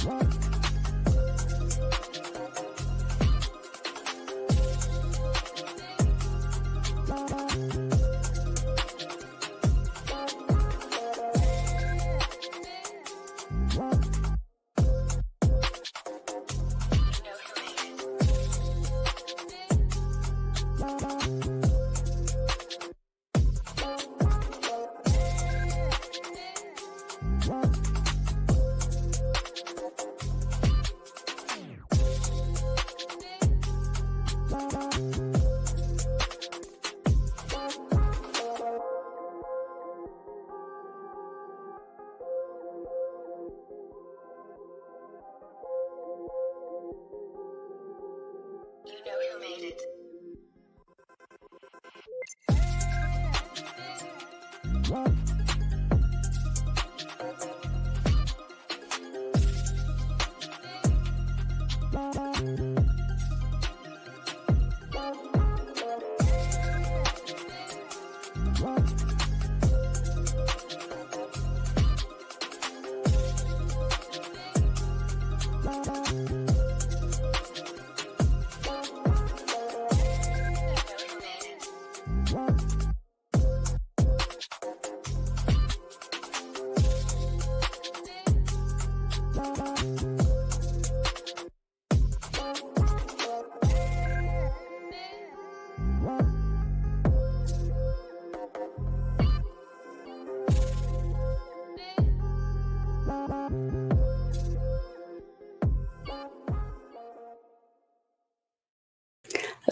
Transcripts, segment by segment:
You know who made it.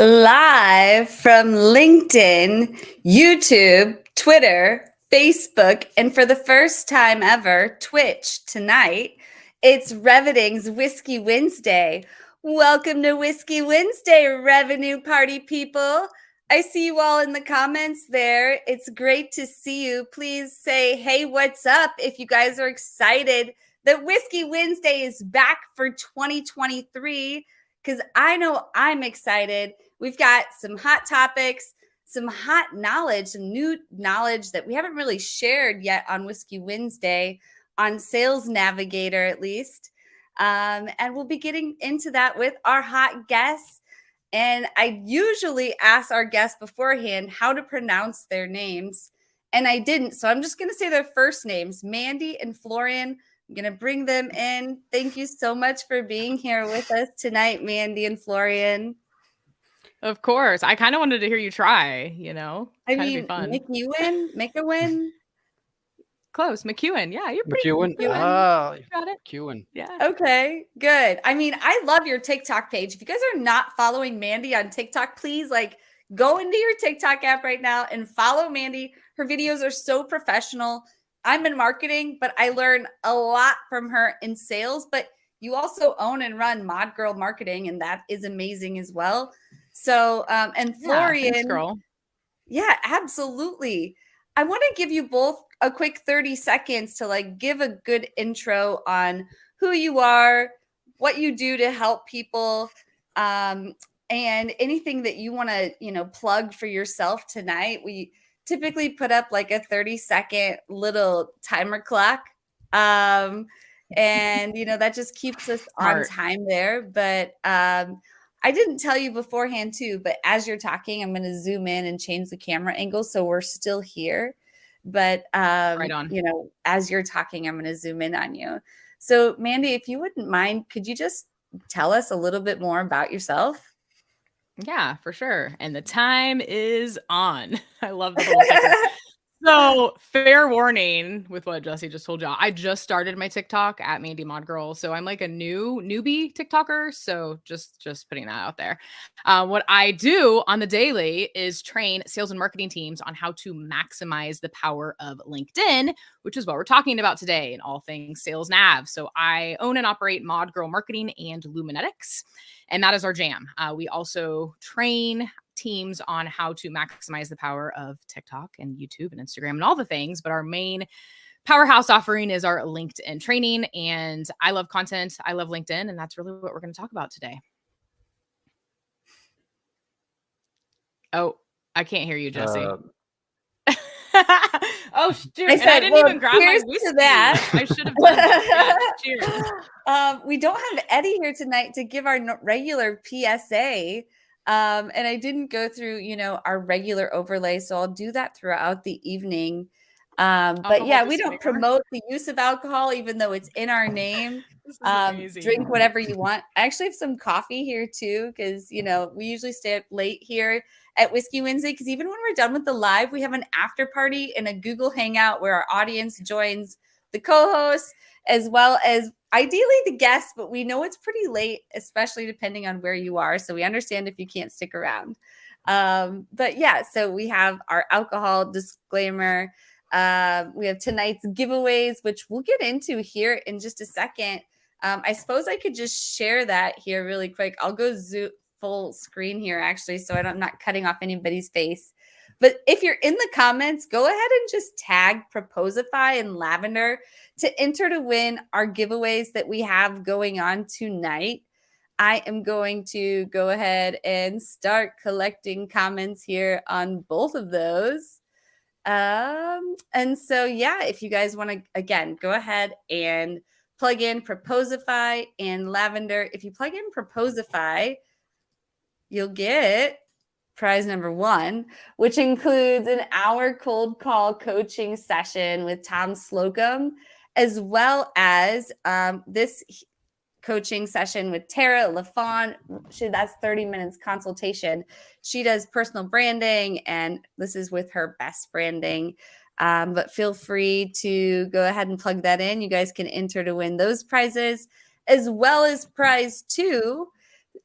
Live from LinkedIn, YouTube, Twitter, Facebook, and for the first time ever, Twitch tonight, it's Revening's Whiskey Wednesday. Welcome to Whiskey Wednesday, Revenue Party people. I see you all in the comments there. It's great to see you. Please say, hey, what's up if you guys are excited that Whiskey Wednesday is back for 2023, because I know I'm excited. We've got some hot topics, some hot knowledge, some new knowledge that we haven't really shared yet on Whiskey Wednesday, on Sales Navigator at least. And we'll be getting into that with our hot guests. And I usually ask our guests beforehand how to pronounce their names, and I didn't. So I'm just going to say their first names, Mandy and Florian. I'm going to bring them in. Thank you so much for being here with us tonight, Mandy and Florian. Of course. I kind of wanted to hear you try, you know. I mean, McEwen. Close. McEwen. Yeah, you're pretty McEwen. you got it. McEwen. Yeah. Okay, good. I mean, I love your TikTok page. If you guys are not following Mandy on TikTok, please go into your TikTok app right now and follow Mandy. Her videos are so professional. I'm in marketing, but I learn a lot from her in sales. But you also own and run Mod Girl Marketing, and that is amazing as well. So, and Florian, thanks, girl. Yeah, absolutely. I want to give you both a quick 30 seconds to give a good intro on who you are, what you do to help people, and anything that you want to, plug for yourself tonight. We typically put up a 30-second little timer clock. And, that just keeps us on time there. But I didn't tell you beforehand too, but as you're talking, I'm going to zoom in and change the camera angle so we're still here. But, right on. As you're talking, I'm going to zoom in on you. So, Mandy, if you wouldn't mind, could you just tell us a little bit more about yourself? Yeah, for sure. And the time is on. I love the little ticker. So, fair warning with what Jesse just told y'all. I just started my TikTok at Mandy Mod Girl, so I'm like a newbie TikToker. So just putting that out there. What I do on the daily is train sales and marketing teams on how to maximize the power of LinkedIn, which is what we're talking about today in all things sales nav. So I own and operate Mod Girl Marketing and Luminetics, and that is our jam. We also train teams on how to maximize the power of TikTok and YouTube and Instagram and all the things. But our main powerhouse offering is our LinkedIn training. And I love content. I love LinkedIn. And that's really what we're going to talk about today. Oh, I can't hear you, Jesse. Oh, shoot. I And I said, didn't well, even grab my cheers to whiskey. that. I should have done that. Yes, cheers. We don't have Eddie here tonight to give our regular PSA. And I didn't go through, our regular overlay. So I'll do that throughout the evening. But Alcohol yeah, we don't disclaimer. promote the use of alcohol, even though it's in our name. This is amazing. Drink whatever you want. I actually have some coffee here too, because we usually stay up late here at Whiskey Wednesday. Because even when we're done with the live, we have an after party and a Google Hangout where our audience joins the co-hosts as well as ideally the guests. But we know it's pretty late, especially depending on where you are. So we understand if you can't stick around. But yeah, so we have our alcohol disclaimer. We have tonight's giveaways, which we'll get into here in just a second. I suppose I could just share that here really quick. I'll go zoom full screen here actually, so I'm not cutting off anybody's face. But if you're in the comments, go ahead and just tag Proposify and Lavender to enter to win our giveaways that we have going on tonight. I am going to go ahead and start collecting comments here on both of those. And so, yeah, if you guys want to, again, go ahead and plug in Proposify and Lavender. If you plug in Proposify, you'll get prize number 1, which includes an hour cold call coaching session with Tom Slocum, as well as this coaching session with Tara LaFawn. That's 30 minutes consultation. She does personal branding, and this is with her best branding. But feel free to go ahead and plug that in. You guys can enter to win those prizes, as well as prize 2.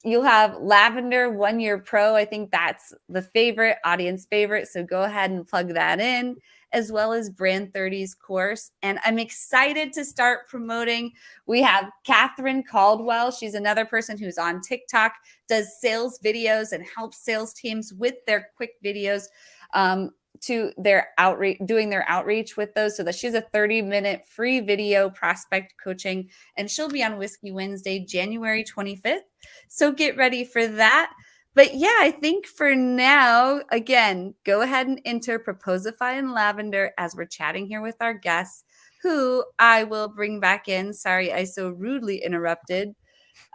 You'll have Lavender 1 Year Pro. I think that's the audience favorite. So go ahead and plug that in, as well as Brand 30's course. And I'm excited to start promoting. We have Catherine Caldwell. She's another person who's on TikTok, does sales videos and helps sales teams with their quick videos to their outreach, doing their outreach with those, so that she's a 30-minute free video prospect coaching, and she'll be on Whiskey Wednesday, January 25th. So get ready for that. But yeah, I think for now, again, go ahead and enter Proposify and Lavender as we're chatting here with our guests, who I will bring back in. Sorry, I so rudely interrupted.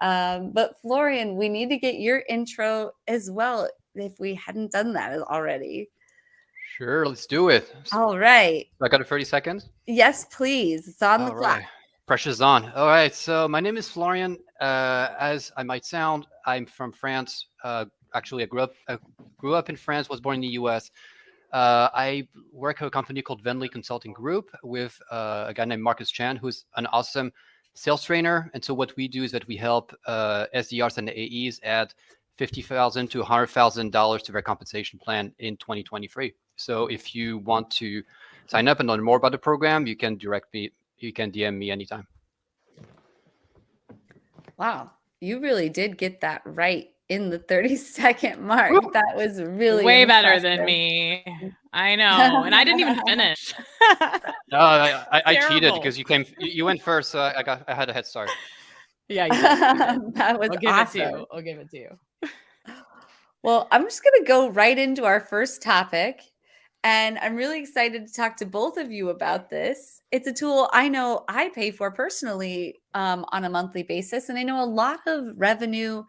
But Florian, we need to get your intro as well, if we hadn't done that already. Sure, let's do it. All right. I got 30 seconds? Yes, please. It's on the clock. Right. Pressure's on. All right, so my name is Florian. As I might sound, I'm from France. Actually, I grew up in France, was born in the US. I work at a company called Venley Consulting Group with a guy named Marcus Chan, who's an awesome sales trainer. And so what we do is that we help SDRs and AEs add $50,000 to $100,000 to their compensation plan in 2023. So if you want to sign up and learn more about the program, you can DM me anytime. Wow. You really did get that right in the 30-second mark. Woo! That was really way impressive. better than me. I know. And I didn't even finish. No, I cheated because you went first, so I had a head start. Yeah, you did. That was awesome. I'll give it to you. Well, I'm just going to go right into our first topic. And I'm really excited to talk to both of you about this. It's a tool I know I pay for personally on a monthly basis. And I know a lot of revenue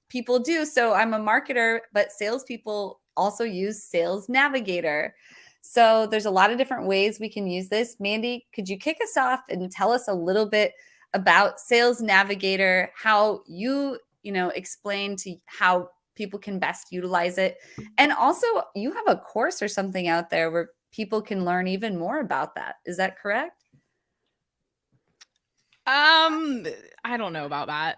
people do. So I'm a marketer, but salespeople also use Sales Navigator. So there's a lot of different ways we can use this. Mandy, could you kick us off and tell us a little bit about Sales Navigator, how you explain to how people can best utilize it? And also, you have a course or something out there where people can learn even more about that. Is that correct? I don't know about that.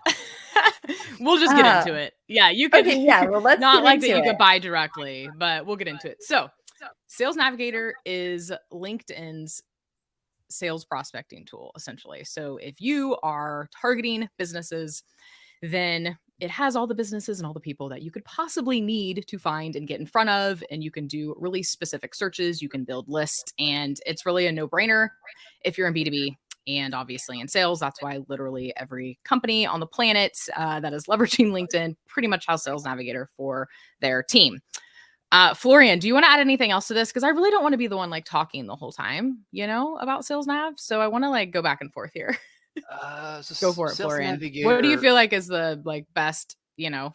We'll just get into it. Yeah, you can. Okay, yeah, well, let's not get like into that you it. could buy directly, but we'll get into it. So Sales Navigator is LinkedIn's sales prospecting tool, essentially. So if you are targeting businesses, then it has all the businesses and all the people that you could possibly need to find and get in front of. And you can do really specific searches. You can build lists, and it's really a no-brainer if you're in B2B. And obviously in sales, that's why literally every company on the planet that is leveraging LinkedIn pretty much has Sales Navigator for their team. Florian, do you want to add anything else to this? Because I really don't want to be the one like talking the whole time, about Sales Nav. So I want to like go back and forth here. Go for it, Sales Florian. Navigator. What do you feel like is the like best,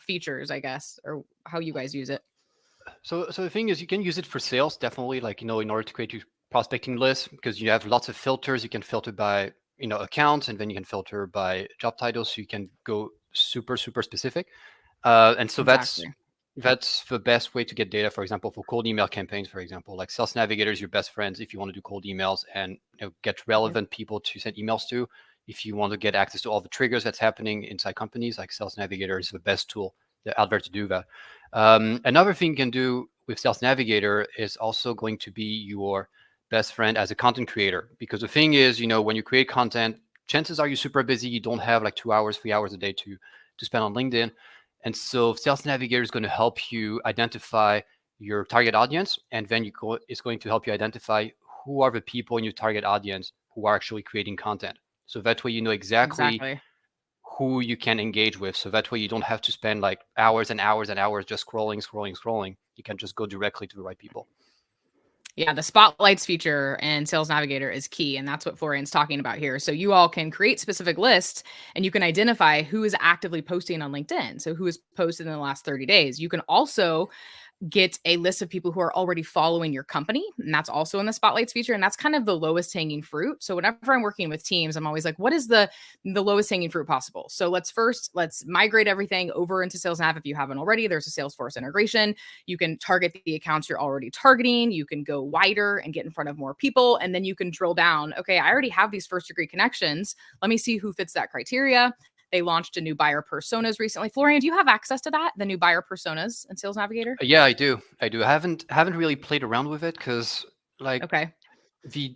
features, I guess, or how you guys use it? So the thing is, you can use it for sales, definitely, like, in order to create your prospecting list, because you have lots of filters. You can filter by, accounts, and then you can filter by job titles. So you can go super, super specific. And so Exactly. that's the best way to get data, for example, for cold email campaigns, for example. Like, Sales Navigator is your best friends if you want to do cold emails and get relevant people to send emails to. If you want to get access to all the triggers that's happening inside companies, like, Sales Navigator is the best tool out there to do that. Another thing you can do with Sales Navigator is also going to be your best friend as a content creator. Because the thing is, when you create content, chances are you're super busy. You don't have like 2 hours, 3 hours a day to spend on LinkedIn. And so Sales Navigator is going to help you identify your target audience. And then it's going to help you identify who are the people in your target audience who are actually creating content. So that way you know exactly who you can engage with. So that way you don't have to spend like hours and hours and hours just scrolling. You can just go directly to the right people. Yeah, the spotlights feature in Sales Navigator is key. And that's what Florian's talking about here. So you all can create specific lists and you can identify who is actively posting on LinkedIn. So who has posted in the last 30 days. You can also get a list of people who are already following your company. And that's also in the spotlights feature. And that's kind of the lowest hanging fruit. So whenever I'm working with teams, I'm always like, what is the lowest hanging fruit possible? So let's migrate everything over into Sales Nav. If you haven't already, there's a Salesforce integration. You can target the accounts you're already targeting. You can go wider and get in front of more people. And then you can drill down. Okay, I already have these first degree connections. Let me see who fits that criteria. They launched a new buyer personas recently. Florian, do you have access to that? The new buyer personas in Sales Navigator? Yeah, I do. I haven't really played around with it because, like, okay, the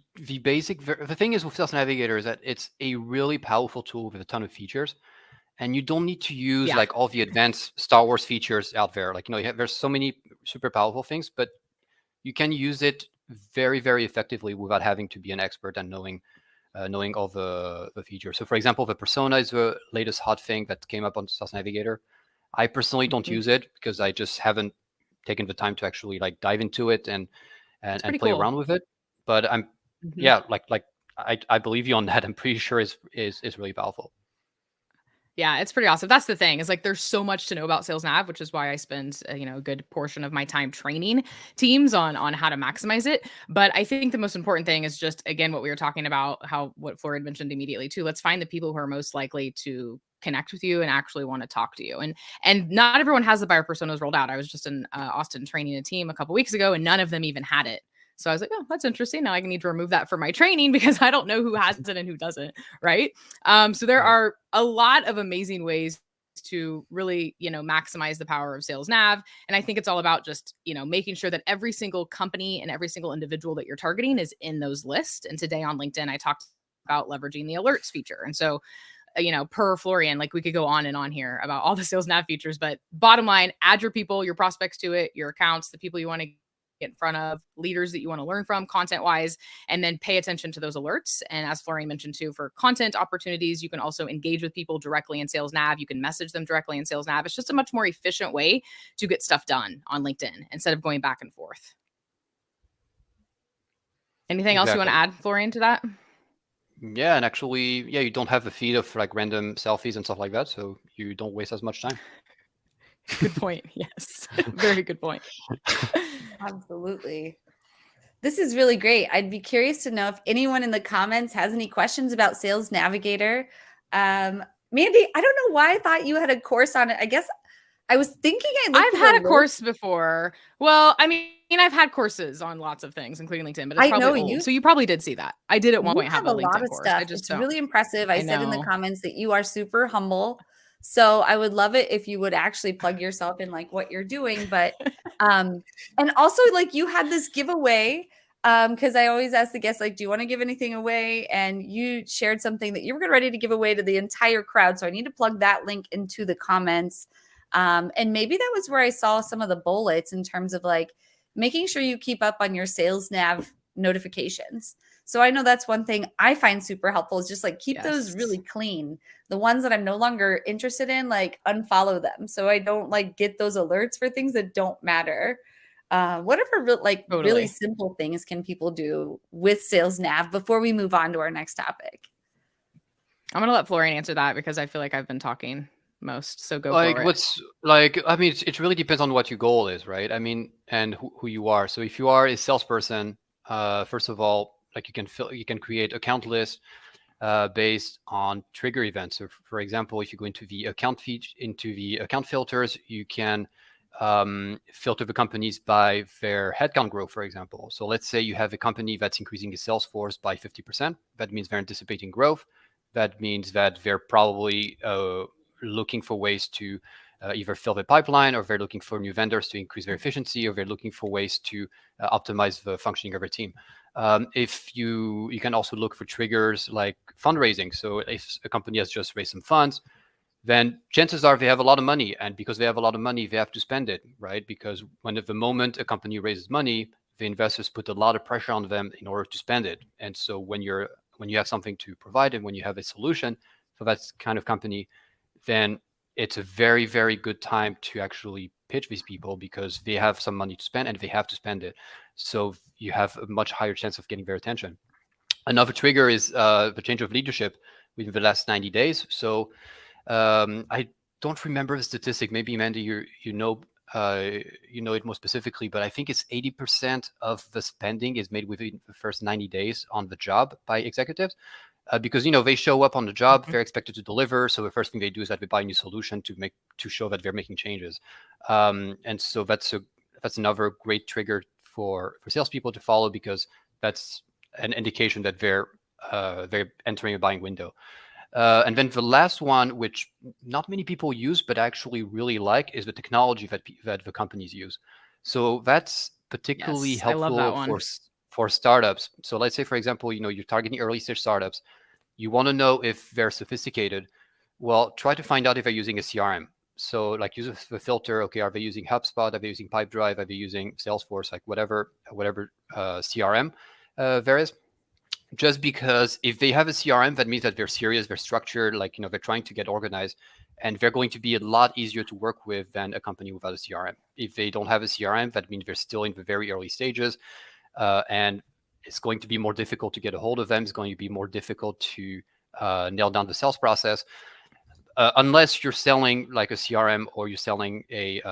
thing is with Sales Navigator is that it's a really powerful tool with a ton of features, and you don't need to use like all the advanced Star Wars features out there. Like, there's so many super powerful things, but you can use it very, very effectively without having to be an expert and knowing all the features. So, for example, the persona is the latest hot thing that came up on Sales Navigator. I personally don't use it because I just haven't taken the time to actually like dive into it and play around with it. But I'm I believe you on that. I'm pretty sure is really powerful. Yeah, it's pretty awesome. That's the thing is like there's so much to know about Sales Nav, which is why I spend a good portion of my time training teams on how to maximize it. But I think the most important thing is just again what we were talking about, what Florian mentioned immediately too. Let's find the people who are most likely to connect with you and actually want to talk to you. And not everyone has the buyer personas rolled out. I was just in Austin training a team a couple weeks ago, and none of them even had it. So I was like, oh, that's interesting. Now I need to remove that from my training because I don't know who has it and who doesn't. Right. So there are a lot of amazing ways to really, maximize the power of Sales Nav. And I think it's all about just, making sure that every single company and every single individual that you're targeting is in those lists. And today on LinkedIn, I talked about leveraging the alerts feature. And so, per Florian, like we could go on and on here about all the Sales Nav features, but bottom line, add your people, your prospects to it, your accounts, the people you want to get in front of, leaders that you want to learn from content wise, and then pay attention to those alerts. And as Florian mentioned too, for content opportunities, you can also engage with people directly in Sales Nav. You can message them directly in Sales Nav. It's just a much more efficient way to get stuff done on LinkedIn instead of going back and forth. Anything else you want to add, Florian, to that? Yeah, and actually, you don't have a feed of like random selfies and stuff like that, so you don't waste as much time. Good point. Yes. Very good point. Absolutely. This is really great. I'd be curious to know if anyone in the comments has any questions about Sales Navigator. Mandy, I don't know why I thought you had a course on it. I guess I was thinking I've had a course before. Well, I mean, I've had courses on lots of things, including LinkedIn, but it's probably old. So you probably did see that. I did at one point have a LinkedIn course. It's really impressive. I said in the comments that you are super humble. So I would love it if you would actually plug yourself in like what you're doing. But and also like you had this giveaway because I always ask the guests, like, do you want to give anything away? And you shared something that you were ready to give away to the entire crowd. So I need to plug that link into the comments. And maybe that was where I saw some of the bullets in terms of like making sure you keep up on your Sales Nav notifications. So I know that's one thing I find super helpful is just like keep those really clean. The ones that I'm no longer interested in, like unfollow them. So I don't like get those alerts for things that don't matter. Whatever really Totally. simple things can people do with Sales Nav before we move on to our next topic? I'm going to let Florian answer that because I feel like I've been talking most. So go Like for it. what's like, I mean, it really depends on what your goal is, right? I mean, and who you are. So if you are a salesperson, first of all, like you can create account lists based on trigger events. So for example, if you go into the account filters, you can filter the companies by their headcount growth, for example. So let's say you have a company that's increasing its sales force by 50%. That means they're anticipating growth. That means that they're probably looking for ways to either fill the pipeline, or they're looking for new vendors to increase their efficiency, or they're looking for ways to optimize the functioning of their team. If you can also look for triggers like fundraising. So if a company has just raised some funds, then chances are they have a lot of money, and because they have a lot of money, they have to spend it, right? Because when at the moment a company raises money, the investors put a lot of pressure on them in order to spend it. And so when you have something to provide and when you have a solution for that kind of company, then it's a very, very good time to actually pitch these people, because they have some money to spend and they have to spend it. So you have a much higher chance of getting their attention. Another trigger is the change of leadership within the last 90 days. So I don't remember the statistic. Maybe Mandy, you know it more specifically, but I think it's 80% of the spending is made within the first 90 days on the job by executives. Because they show up on the job, they're expected to deliver. So the first thing they do is that they buy a new solution to show that they're making changes. And so that's another great trigger for salespeople to follow, because that's an indication that they're entering a buying window. And then the last one, which not many people use but actually really like, is the technology that the companies use. So that's particularly Yes, I love that helpful one. for startups. So let's say, for example, you're targeting early stage startups. You want to know if they're sophisticated. Well, try to find out if they're using a CRM. So like use the filter. Okay, are they using HubSpot? Are they using Pipedrive? Are they using Salesforce? Like whatever CRM there is. Just because if they have a CRM, that means that they're serious, they're structured, like they're trying to get organized, and they're going to be a lot easier to work with than a company without a CRM. If they don't have a CRM, that means they're still in the very early stages, and it's going to be more difficult to get a hold of them. It's going to be more difficult to nail down the sales process, unless you're selling like a CRM, or you're selling a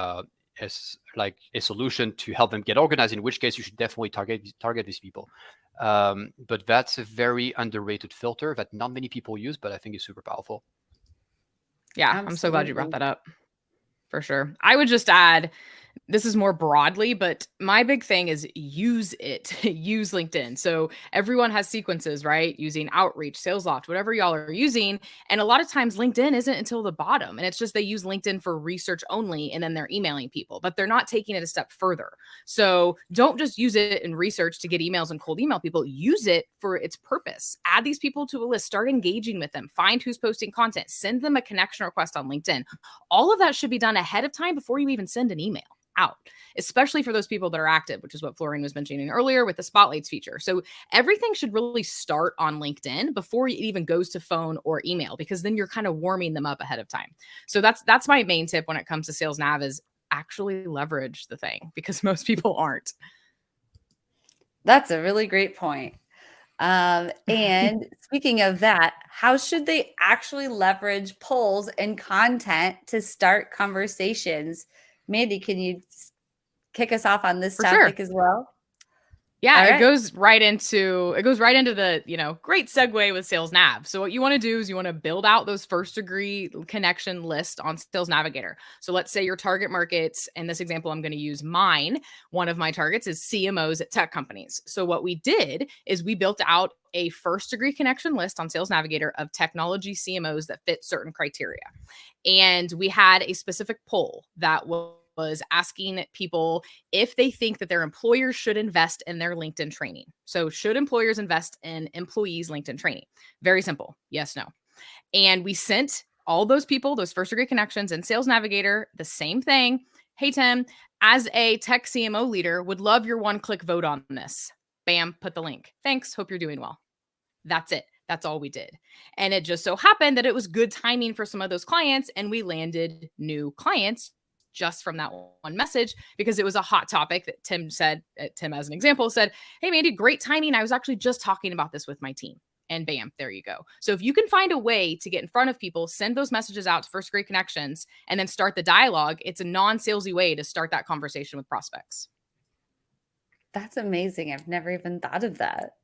solution to help them get organized, in which case you should definitely target these people. But that's a very underrated filter that not many people use, but I think is super powerful. Yeah, Absolutely. I'm so glad you brought that up. For sure. I would just add, this is more broadly, but my big thing is use it. Use LinkedIn. So everyone has sequences, right? Using Outreach, SalesLoft, whatever y'all are using. And a lot of times LinkedIn isn't until the bottom. And it's just they use LinkedIn for research only, and then they're emailing people, but they're not taking it a step further. So don't just use it in research to get emails and cold email people. Use it for its purpose. Add these people to a list. Start engaging with them. Find who's posting content. Send them a connection request on LinkedIn. All of that should be done ahead of time before you even send an email out, especially for those people that are active, which is what Florian was mentioning earlier with the spotlights feature. So everything should really start on LinkedIn before it even goes to phone or email, because then you're kind of warming them up ahead of time. So that's my main tip when it comes to Sales Nav, is actually leverage the thing, because most people aren't. That's a really great point. And speaking of that, how should they actually leverage polls and content to start conversations? Mandy, can you kick us off on this For topic sure. as well? Yeah, All it right. goes right into the, great segue with Sales Nav. So what you want to do is you want to build out those first degree connection list on Sales Navigator. So let's say your target markets, in this example, I'm going to use mine. One of my targets is CMOs at tech companies. So what we did is we built out a first degree connection list on Sales Navigator of technology CMOs that fit certain criteria. And we had a specific poll that was asking people if they think that their employers should invest in their LinkedIn training. So should employers invest in employees' LinkedIn training? Very simple. Yes, no. And we sent all those people, those first degree connections in Sales Navigator, the same thing. Hey, Tim, as a tech CMO leader, would love your one-click vote on this. Bam, put the link. Thanks. Hope you're doing well. That's it. That's all we did. And it just so happened that it was good timing for some of those clients, and we landed new clients just from that one message because it was a hot topic that Tim said, Tim as an example said, hey, Mandy, great timing. I was actually just talking about this with my team. And bam, there you go. So if you can find a way to get in front of people, send those messages out to first degree connections, and then start the dialogue, it's a non-salesy way to start that conversation with prospects. That's amazing. I've never even thought of that.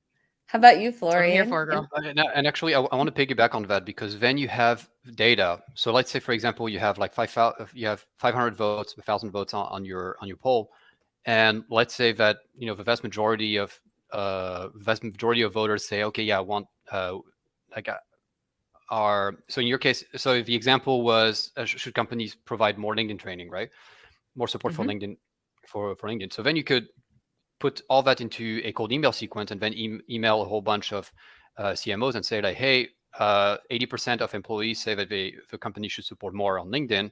How about you, Florian? I'm here for it, girl. And actually, I want to piggyback on that because then you have data. So let's say, for example, you have like 500 votes, 1,000 votes on your poll, and let's say that the vast majority of voters say, okay, yeah, I want so in your case, so the example was should companies provide more LinkedIn training, right? More support for LinkedIn for LinkedIn. So then you could put all that into a cold email sequence and then email a whole bunch of CMOs and say like, hey, 80% of employees say that the company should support more on LinkedIn.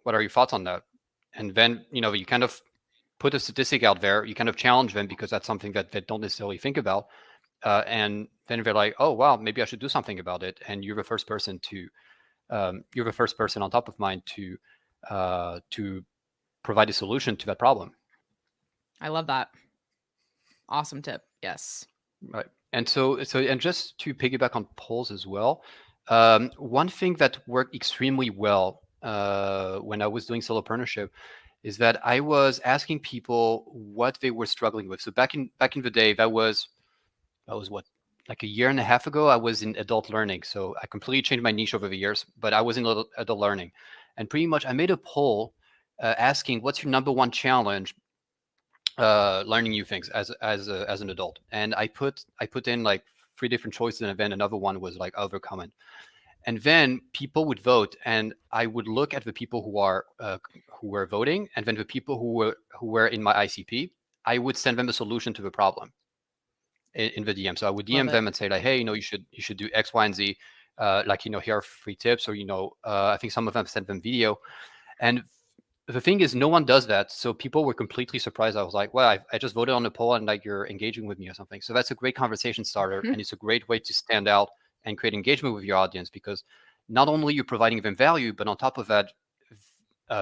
What are your thoughts on that? And then, you kind of put a statistic out there, you kind of challenge them because that's something that they don't necessarily think about. And then they're like, oh, wow, maybe I should do something about it. And you're the first person on top of mind to provide a solution to that problem. I love that. Awesome tip. Yes. Right. And and just to piggyback on polls as well, one thing that worked extremely well when I was doing solopreneurship is that I was asking people what they were struggling with. So back in the day, that was what, like a year and a half ago, I was in adult learning. So I completely changed my niche over the years, but I was in adult learning. And pretty much I made a poll asking what's your number one challenge learning new things as an adult. And I put in like 3 different choices, and then another one was like overcoming. And then people would vote, and I would look at the people who were voting, and then the people who were in my ICP, I would send them a solution to the problem in the DM. So I would DM them and say like, hey, you should do X, Y, and Z. Here are 3 tips, or I think some of them sent them video. And the thing is, no one does that. So people were completely surprised. I was like, well, I just voted on the poll and like you're engaging with me or something. So that's a great conversation starter. And it's a great way to stand out and create engagement with your audience, because not only you're providing them value, but on top of that,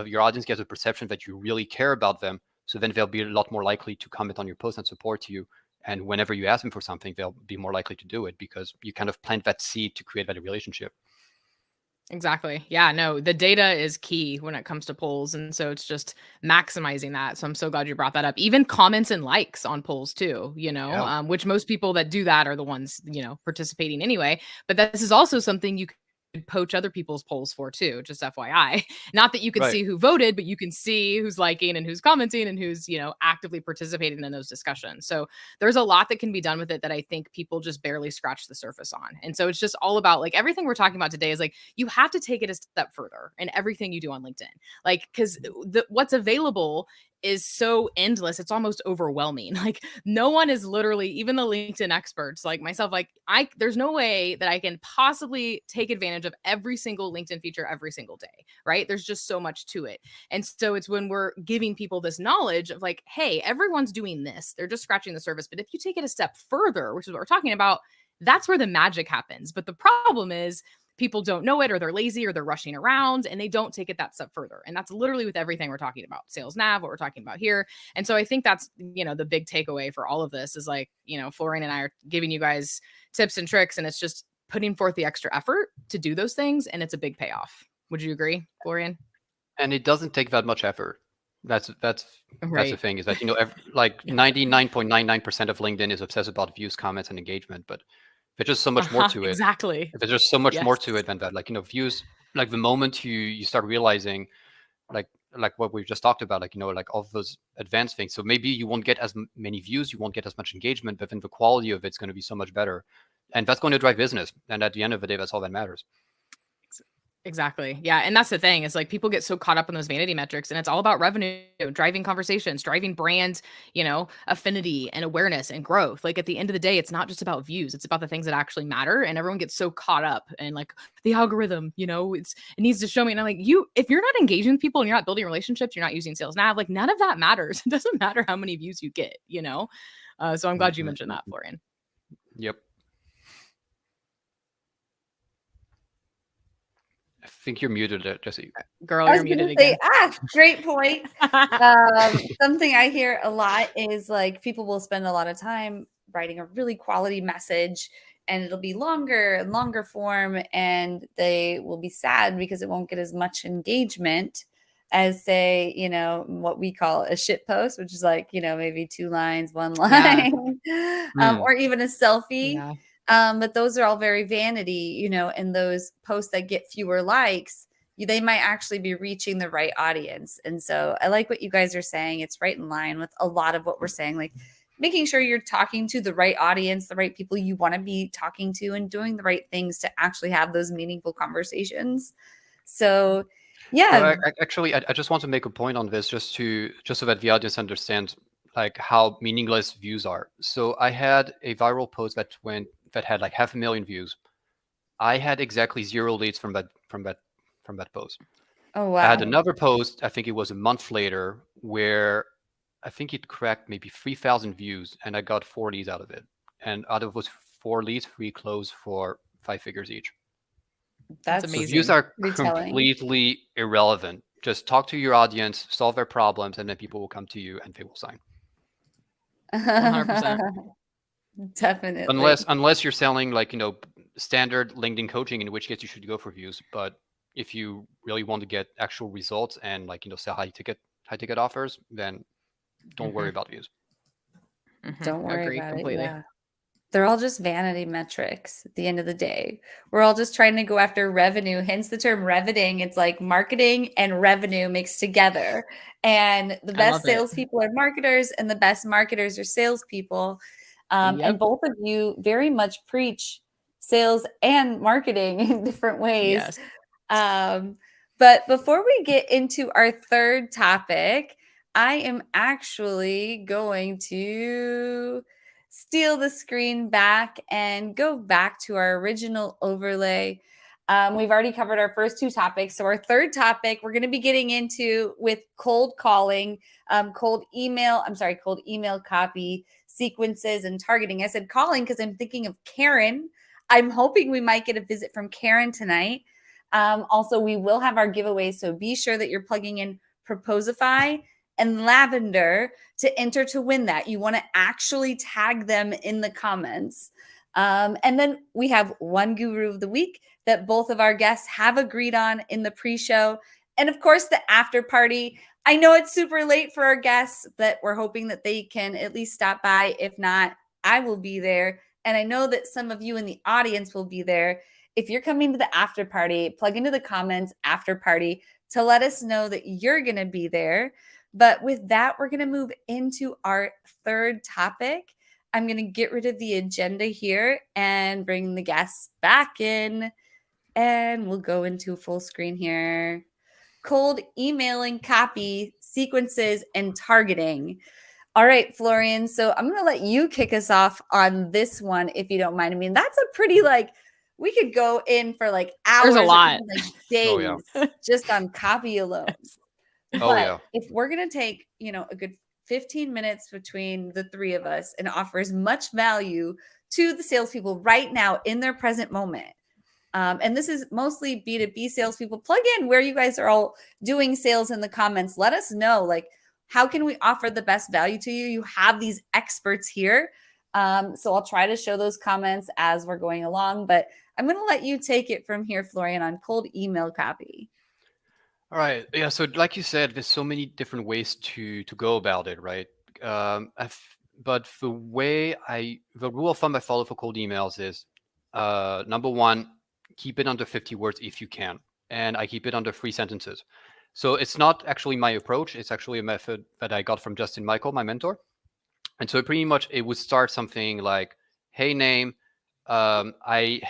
your audience gets a perception that you really care about them. So then they'll be a lot more likely to comment on your post and support you. And whenever you ask them for something, they'll be more likely to do it because you kind of plant that seed to create that relationship. Exactly. Yeah, no, the data is key when it comes to polls. And so it's just maximizing that. So I'm so glad you brought that up. Even comments and likes on polls too, which most people that do that are the ones, participating anyway. But this is also something you poach other people's polls for too, just FYI. Not that you can see who voted, but you can see who's liking and who's commenting and who's, actively participating in those discussions. So there's a lot that can be done with it that I think people just barely scratch the surface on. And so it's just all about like everything we're talking about today is like, you have to take it a step further in everything you do on LinkedIn. Like, because what's available is so endless. It's almost overwhelming. Like no one is literally, even the LinkedIn experts like myself, like there's no way that I can possibly take advantage of every single LinkedIn feature every single day, right? There's just so much to it. And so it's when we're giving people this knowledge of like, hey, everyone's doing this. They're just scratching the surface. But if you take it a step further, which is what we're talking about, that's where the magic happens. But the problem is people don't know it, or they're lazy, or they're rushing around, and they don't take it that step further. And that's literally with everything we're talking about, sales nav, what we're talking about here. And so I think that's, the big takeaway for all of this is like, Florian and I are giving you guys tips and tricks, and it's just putting forth the extra effort to do those things. And it's a big payoff. Would you agree, Florian? And it doesn't take that much effort. That's the thing is that, 99.99% of LinkedIn is obsessed about views, comments, and engagement, but there's just so much more to it. Exactly. There's just so much more to it than that. Like, views, like the moment you start realizing like what we've just talked about, like all of those advanced things. So maybe you won't get as many views, you won't get as much engagement, but then the quality of it's going to be so much better. And that's going to drive business. And at the end of the day, that's all that matters. Exactly. Yeah. And that's the thing is like people get so caught up in those vanity metrics, and it's all about revenue, driving conversations, driving brand, affinity and awareness and growth. Like at the end of the day, it's not just about views. It's about the things that actually matter. And everyone gets so caught up in like the algorithm, it needs to show me. And I'm like, if you're not engaging with people and you're not building relationships, you're not using sales nav, like none of that matters. It doesn't matter how many views you get, So I'm glad you mentioned that, Florian. Yep. I think you're muted, Jesse. Girl, I you're was gonna muted say, again. great point. Something I hear a lot is like people will spend a lot of time writing a really quality message and it'll be longer and longer form, and they will be sad because it won't get as much engagement as, say, what we call a shit post, which is like, maybe 2 lines, 1 Yeah. line, Mm. or even a selfie. Yeah. But those are all very vanity, and those posts that get fewer likes, they might actually be reaching the right audience. And so I like what you guys are saying. It's right in line with a lot of what we're saying, like making sure you're talking to the right audience, the right people you want to be talking to, and doing the right things to actually have those meaningful conversations. So yeah. Well, actually, I just want to make a point on this, just so that the audience understands like how meaningless views are. So I had a viral post that had like 500,000 views. I had exactly 0 leads from that post. Oh, I had wow. another post, I think it was a month later, where I think it cracked maybe 3,000 views, and I got 4 leads out of it. And out of those 4 leads, 3 closed for 5 figures each. That's So amazing. views are Pretty telling. completely irrelevant. Just talk to your audience, solve their problems, and then people will come to you and they will sign. 100%. Definitely. Unless you're selling like, standard LinkedIn coaching, in which case you should go for views. But if you really want to get actual results and like, sell high ticket offers, then don't worry about views. Don't worry Agree about completely. it. Yeah. They're all just vanity metrics at the end of the day. We're all just trying to go after revenue, hence the term reveting. It's like marketing and revenue mixed together. And the best love it. salespeople are marketers, and the best marketers are salespeople. And both of you very much preach sales and marketing in different ways. Yes. But before we get into our third topic, I am actually going to steal the screen back and go back to our original overlay. We've already covered our first 2 topics. So our third topic, we're going to be getting into with cold calling, cold email copy, sequences, and targeting. I said calling because I'm thinking of Karen. I'm hoping we might get a visit from Karen tonight. Also, we will have our giveaway. So be sure that you're plugging in Proposify and Lavender to enter to win that. You want to actually tag them in the comments. And then we have one guru of the week that both of our guests have agreed on in the pre-show. And of course, the after party. I know it's super late for our guests, but we're hoping that they can at least stop by. If not, I will be there. And I know that some of you in the audience will be there. If you're coming to the after party, plug into the comments after party to let us know that you're going to be there. But with that, we're going to move into our third topic. I'm going to get rid of the agenda here and bring the guests back in. And we'll go into full screen here. Cold emailing, copy, sequences, and targeting. All right, Florian. So I'm going to let you kick us off on this one, if you don't mind. I mean, that's a pretty we could go in for like hours. There's a lot. Like days just on copy alone. But if we're going to take, a good 15 minutes between the 3 of us and offer as much value to the salespeople right now in their present moment. And this is mostly B2B salespeople. Plug in where you guys are all doing sales in the comments. Let us know, how can we offer the best value to you? You have these experts here. So I'll try to show those comments as we're going along, but I'm going to let you take it from here, Florian, on cold email copy. All right. Yeah. So like you said, there's so many different ways to go about it, right? But the rule of thumb I follow for cold emails is, number 1, keep it under 50 words if you can. And I keep it under 3 sentences. So it's not actually my approach. It's actually a method that I got from Justin Michael, my mentor. And so pretty much it would start something like, hey, name, I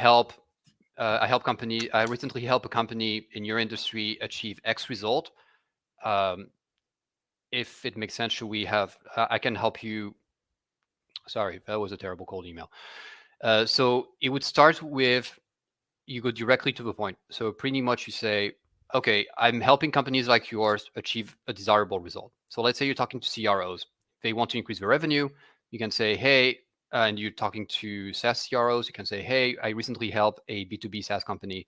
recently helped a company in your industry achieve X result. If it makes sense, should we have, I can help you. Sorry, that was a terrible cold email. So it would start with, you go directly to the point. So pretty much you say, okay, I'm helping companies like yours achieve a desirable result. So let's say you're talking to CROs. They want to increase their revenue. You can say, hey, and you're talking to SaaS CROs. You can say, hey, I recently helped a B2B SaaS company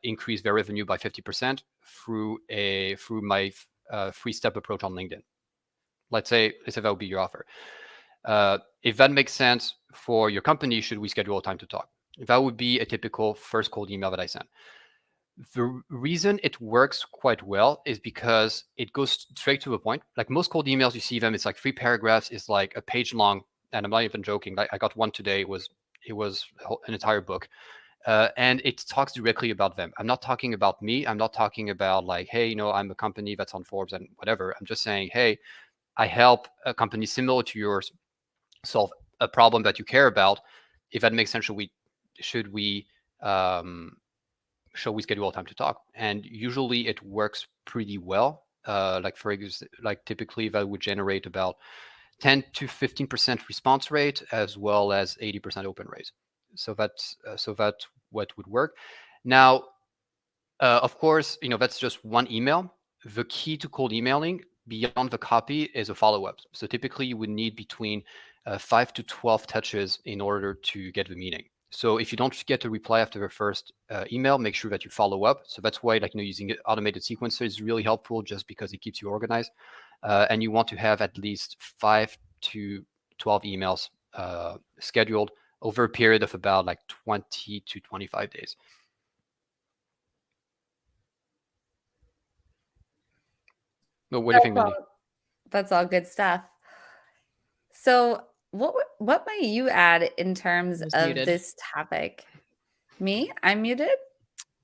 increase their revenue by 50% through my 3-step approach on LinkedIn. Let's say that would be your offer. If that makes sense for your company, should we schedule a time to talk? That would be a typical first cold email that I send. The reason it works quite well is because it goes straight to the point. Like most cold emails, you see them, it's like 3 paragraphs, it's like a page long, and I'm not even joking. Like I got one today, it was an entire book. And it talks directly about them. I'm not talking about me. I'm not talking about like, hey, I'm a company that's on Forbes and whatever. I'm just saying, hey, I help a company similar to yours solve a problem that you care about. If that makes sense, should we schedule a time to talk? And usually it works pretty well. Like typically that would generate about 10 to 15% response rate as well as 80% open rate. So that's what would work. Now, of course, that's just one email. The key to cold emailing beyond the copy is a follow-up. So typically you would need between 5 to 12 touches in order to get the meeting. So if you don't get a reply after the first email, make sure that you follow up. So that's why using automated sequencer is really helpful, just because it keeps you organized. And you want to have at least 5 to 12 emails scheduled over a period of about like 20 to 25 days. What do you think, Mandy? That's all good stuff. So what might you add in terms of muted. this topic? Me? I'm muted?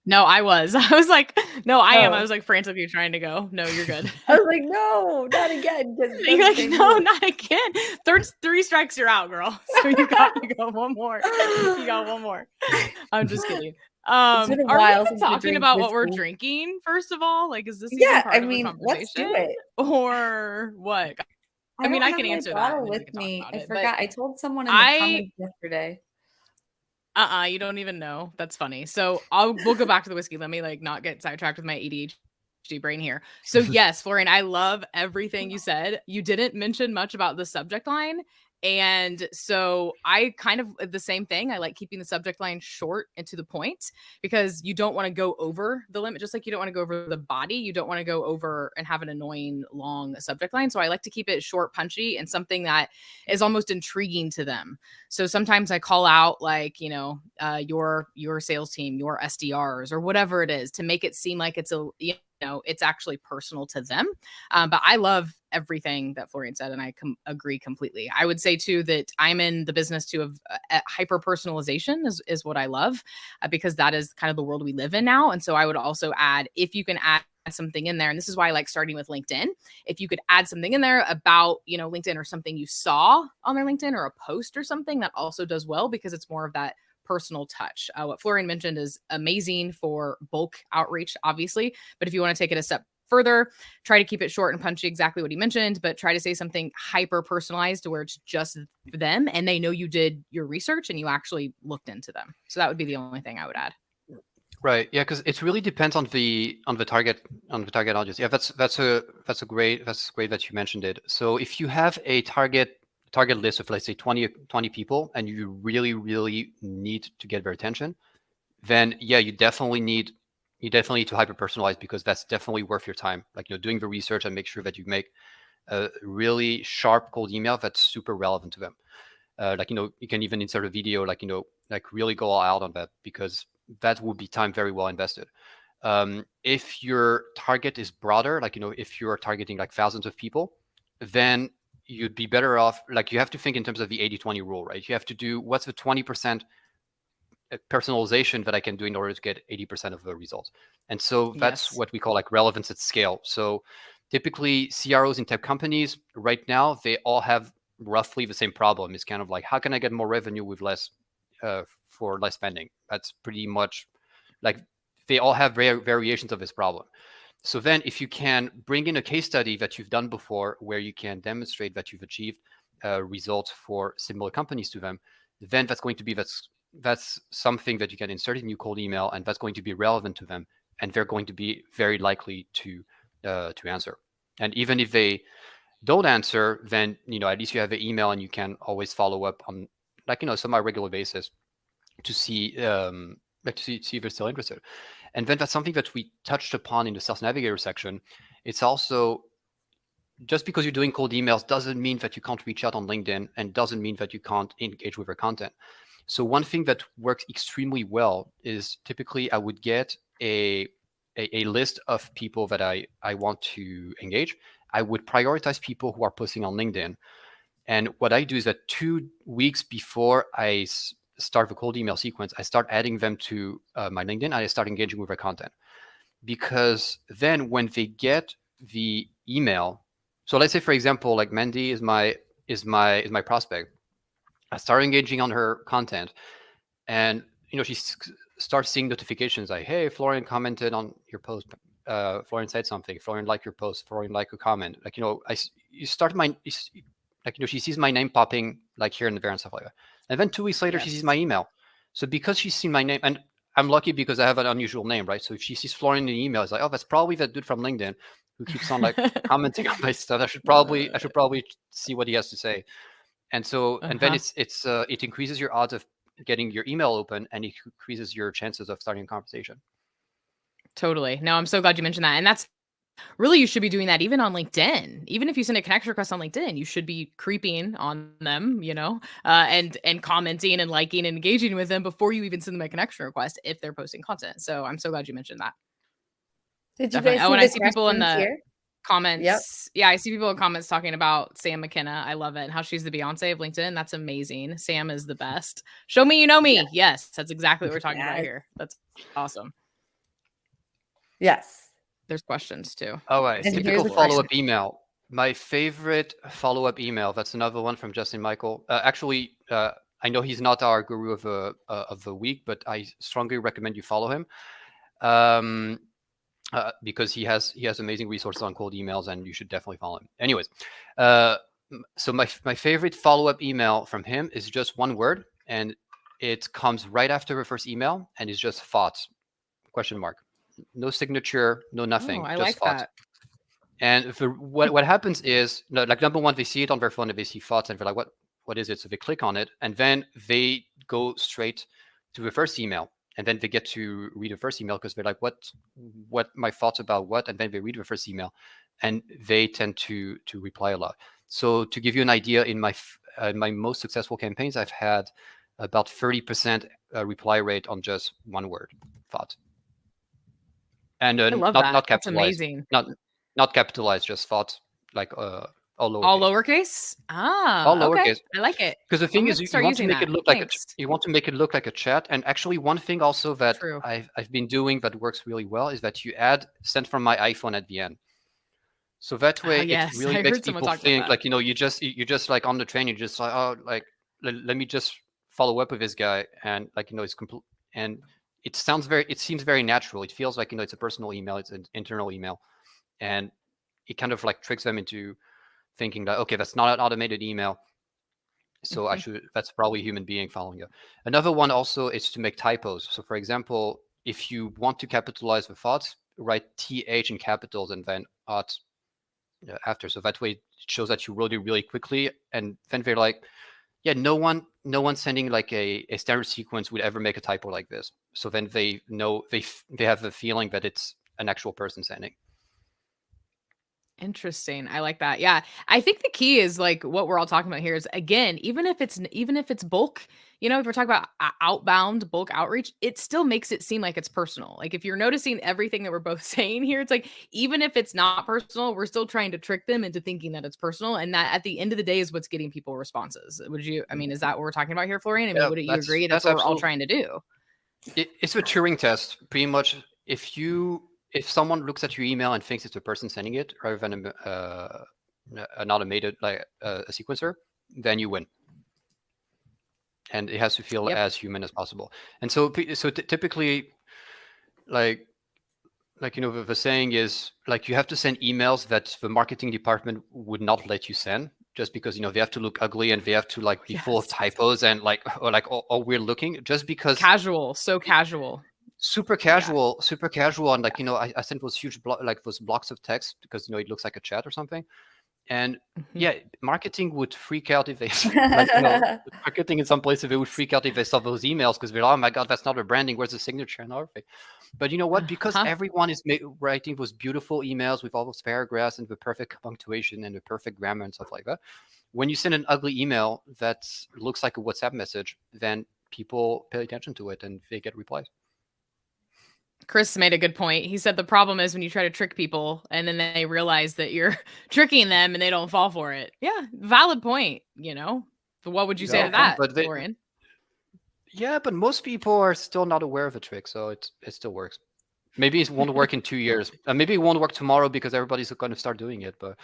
No, I was. I was like, no, I am. I was like frantically trying to go. No, you're good. I was like, no, not again. You're like, no, not again. 3 strikes, you're out, girl. So you got one more. You got one more. I'm just kidding. It's been a Are while we since talking about what we're whiskey. drinking, first of all? Like, is this even Yeah, part I of mean, the conversation? let's do it. Or what? I mean, I can answer that. Bottle And then we with can talk me. about I it, forgot. but I told someone in the comments yesterday. you don't even know. That's funny. So we'll go back to the whiskey. Let me like not get sidetracked with my ADHD brain here. So yes, Florian, I love everything you said. You didn't mention much about the subject line. And so I kind of the same thing. I like keeping the subject line short and to the point, because you don't want to go over the limit. Just like you don't want to go over the body, you don't want to go over and have an annoying long subject line. So I like to keep it short, punchy, and something that is almost intriguing to them. So sometimes I call out like, your sales team, your SDRs, or whatever it is, to make it seem like it's it's actually personal to them. But I love everything that Florian said, and I agree completely. I would say too that I'm in the business too of hyper personalization is what I love, because that is kind of the world we live in now. And so I would also add, if you can add something in there, and this is why I like starting with LinkedIn. If you could add something in there about, LinkedIn, or something you saw on their LinkedIn, or a post or something, that also does well, because it's more of that personal touch. What Florian mentioned is amazing for bulk outreach, obviously. But if you want to take it a step further, try to keep it short and punchy, exactly what he mentioned, but try to say something hyper personalized to where it's just them and they know you did your research and you actually looked into them. So that would be the only thing I would add. Right. Yeah, because it really depends on the target audience. Yeah, that's great that you mentioned it. So if you have a target list of, let's say, 20 people, and you really, really need to get their attention, then yeah, you definitely need to hyper personalize, because that's definitely worth your time. Like, doing the research and make sure that you make a really sharp cold email that's super relevant to them. You can even insert a video, like really go all out on that, because that would be time very well invested. If your target is broader, if you're targeting like thousands of people, then you'd be better off, like, you have to think in terms of the 80-20 rule, right? You have to do, what's the 20% personalization that I can do in order to get 80% of the results. And so that's what we call like relevance at scale. So typically CROs in tech companies right now, they all have roughly the same problem. It's kind of like, how can I get more revenue with less for less spending? That's pretty much like, they all have variations of this problem. So then if you can bring in a case study that you've done before, where you can demonstrate that you've achieved results for similar companies to them, then that's something that you can insert in your cold email, and that's going to be relevant to them, and they're going to be very likely to answer. And even if they don't answer, then at least you have the email, and you can always follow up on, like, some regular basis to see like to see if they're still interested. And then that's something that we touched upon in the Sales Navigator section. It's also, just because you're doing cold emails doesn't mean that you can't reach out on LinkedIn, and doesn't mean that you can't engage with their content. So one thing that works extremely well is typically I would get a list of people that I want to engage. I would prioritize people who are posting on LinkedIn. And what I do is that 2 weeks before I start the cold email sequence, I start adding them to my LinkedIn, and I start engaging with their content. Because then when they get the email, so let's say, for example, like Mandy is my prospect. I start engaging on her content, and she starts seeing notifications like, "Hey, Florian commented on your post. Florian said something. Florian liked your post. Florian liked a comment." Like, she sees my name popping like here in the there and stuff like that. And then 2 weeks later, she sees my email. So because she's seen my name, and I'm lucky because I have an unusual name, right? So if she sees Florian in the email, it's like, oh, that's probably that dude from LinkedIn who keeps on like commenting on my stuff. I should probably see what he has to say. And so, and then it increases your odds of getting your email open, and it increases your chances of starting a conversation. Totally. No, I'm so glad you mentioned that. And that's really, you should be doing that even on LinkedIn. Even if you send a connection request on LinkedIn, you should be creeping on them, and commenting and liking and engaging with them before you even send them a connection request if they're posting content. So I'm so glad you mentioned that. Did you guys see when I see people in the here? comments, Yep. Yeah, I see people in comments talking about Sam McKenna. I love it. And how she's the Beyonce of LinkedIn. That's amazing. Sam is the best. Show me you know me. Yes, that's exactly what we're talking about here. That's awesome. Yes. There's questions too. All right. Typical follow-up email. My favorite follow-up email. That's another one from Justin Michael. Actually, I know he's not our guru of the week, but I strongly recommend you follow him, because he has amazing resources on cold emails, and you should definitely follow him. Anyways, so my favorite follow-up email from him is just one word, and it comes right after the first email, and it's just thoughts ? No signature, no nothing. I just like thoughts. that. And what happens is, like, number one, they see it on their phone and they see thoughts, and they're like, what is it? So they click on it, and then they go straight to the first email, and then they get to read the first email because they're like, what my thoughts about what? And then they read the first email, and they tend to reply a lot. So to give you an idea, in my most successful campaigns, I've had about 30% reply rate on just one word, thought. And I love not that. capitalized. That's amazing. Not capitalized, just thought, like all lowercase. All lowercase? All lowercase. Okay. I like it. Because the thing is, you want to make it look like you want to make it look like a chat. And actually, one thing also that I've been doing that works really well is that you add "sent from my iPhone" at the end. So that way, it really makes people think like, you're just like on the train. You're just like, oh, like let me just follow up with this guy, and like, it's complete. And it seems very natural. It feels like, it's a personal email. It's an internal email, and it kind of like tricks them into thinking that, okay, that's not an automated email. So that's probably a human being following you. Another one also is to make typos. So for example, if you want to capitalize the thoughts, write TH in capitals and then ought after. So that way it shows that you wrote it really quickly, and then they're like, yeah, no one sending like a standard sequence would ever make a typo like this. So then they know, they have the feeling that it's an actual person sending. Interesting. I like that. Yeah. I think the key is like what we're all talking about here is, again, even if it's bulk, if we're talking about outbound bulk outreach, it still makes it seem like it's personal. Like if you're noticing everything that we're both saying here, it's like, even if it's not personal, we're still trying to trick them into thinking that it's personal. And that at the end of the day is what's getting people responses. Is that what we're talking about here, Florian? Would you agree that's what we're all trying to do? It's a Turing test, pretty much. If someone looks at your email and thinks it's a person sending it rather than an automated, like a sequencer, then you win. And it has to feel as human as possible. And so typically, like the saying is, like, you have to send emails that the marketing department would not let you send, just because they have to look ugly and they have to like be full of typos and all weird looking, just because so casual. Super casual, and like, I sent those huge those blocks of text because it looks like a chat or something, And Mhm. yeah, marketing would freak out if they like, marketing in some places, they would freak out if they saw those emails because they're like, oh my god, that's not a branding. Where's the signature and everything? But you know what? Because Uh-huh. everyone is writing those beautiful emails with all those paragraphs and the perfect punctuation and the perfect grammar and stuff like that, when you send an ugly email that looks like a WhatsApp message, then people pay attention to it and they get replies. Chris made a good point. He said the problem is when you try to trick people and then they realize that you're tricking them and they don't fall for it. Yeah, valid point, So what would you say to Exactly. that, But they, Florian? yeah, but most people are still not aware of the trick, so it still works. Maybe it won't work in 2 years. Maybe it won't work tomorrow because everybody's going to start doing it. But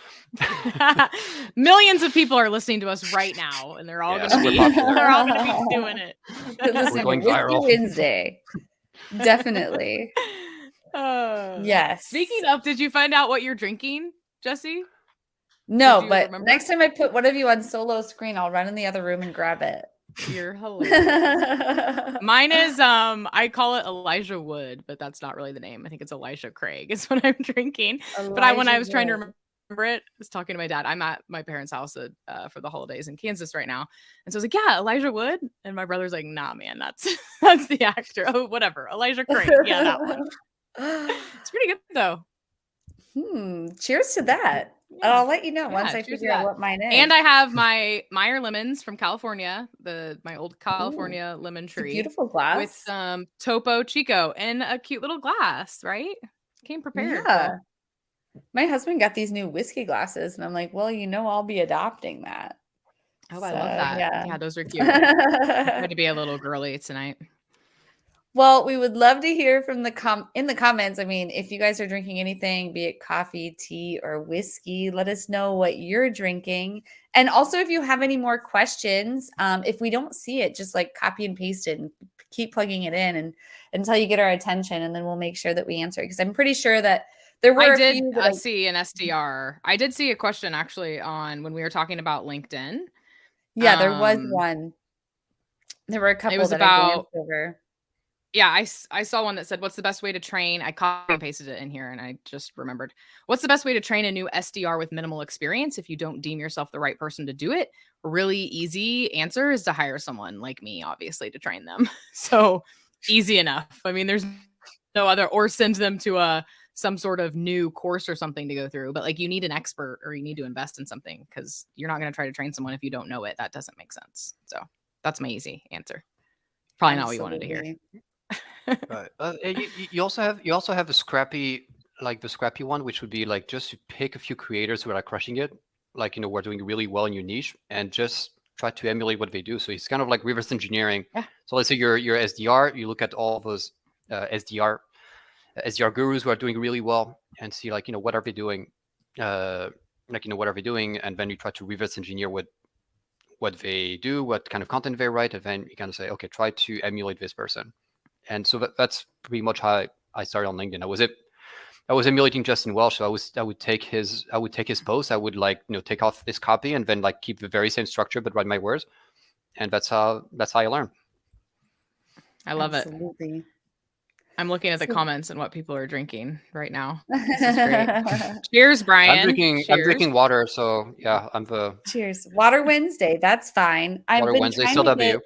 Millions of people are listening to us right now, and they're all Yes, going to we're be popular. they're all going to be doing it. They're listening to going Whiskey viral. Wednesday. Definitely. Yes. Speaking of, did you find out what you're drinking, Jesse? No, Did you but remember? next time I put one of you on solo screen, I'll run in the other room and grab it. You're hilarious. Mine is I call it Elijah Wood, but that's not really the name. I think it's Elijah Craig is what I'm drinking. But when I was trying to remember it, I was talking to my dad. I'm at my parents' house for the holidays in Kansas right now. And so I was like, yeah, Elijah Wood. And my brother's like, nah, man, that's the actor. Oh, whatever. Elijah Craig. Yeah, that one. It's pretty good though. Cheers to that. And I'll let you know once I figure out what mine is. And I have my Meyer lemons from California, my old California lemon tree. Beautiful glass. With some Topo Chico in a cute little glass, right? Came prepared. Yeah. My husband got these new whiskey glasses, and I'm like, well, I'll be adopting that. Oh, I love that. Yeah, those are cute. I'm going to be a little girly tonight. Well, we would love to hear from in the comments. I mean, if you guys are drinking anything, be it coffee, tea, or whiskey, let us know what you're drinking. And also, if you have any more questions, if we don't see it, just like copy and paste it and keep plugging it in and until you get our attention, and then we'll make sure that we answer it. Because I'm pretty sure that there were I did see an SDR. I did see a question actually on when we were talking about LinkedIn. Yeah, there was one. There were a couple that I glanced over. Yeah, I saw one that said, what's the best way to train? I copy and pasted it in here and I just remembered. What's the best way to train a new SDR with minimal experience if you don't deem yourself the right person to do it? A really easy answer is to hire someone like me, obviously, to train them. So easy enough. I mean, there's no other, or send them to some sort of new course or something to go through. But like you need an expert or you need to invest in something because you're not going to try to train someone if you don't know it. That doesn't make sense. So that's my easy answer. Probably not what you wanted to hear. Right. You also have the scrappy one, which would be like just to pick a few creators who are like crushing it, like who are doing really well in your niche, and just try to emulate what they do. So it's kind of like reverse engineering. Yeah. So let's say you're SDR, you look at all those SDR gurus who are doing really well, and see like what are they doing, what are they doing, and then you try to reverse engineer what they do, what kind of content they write, and then you kind of say, okay, try to emulate this person. And so that's pretty much how I started on LinkedIn. I was emulating Justin Welsh. So I would take his posts. I would take off this copy and then like keep the very same structure but write my words. And that's how I learn. I love Absolutely. it. I'm looking at the comments and what people are drinking right now. This is great. Cheers, Brian. I'm drinking water. So yeah, Cheers. Water Wednesday. That's fine. Water Wednesday. Still W.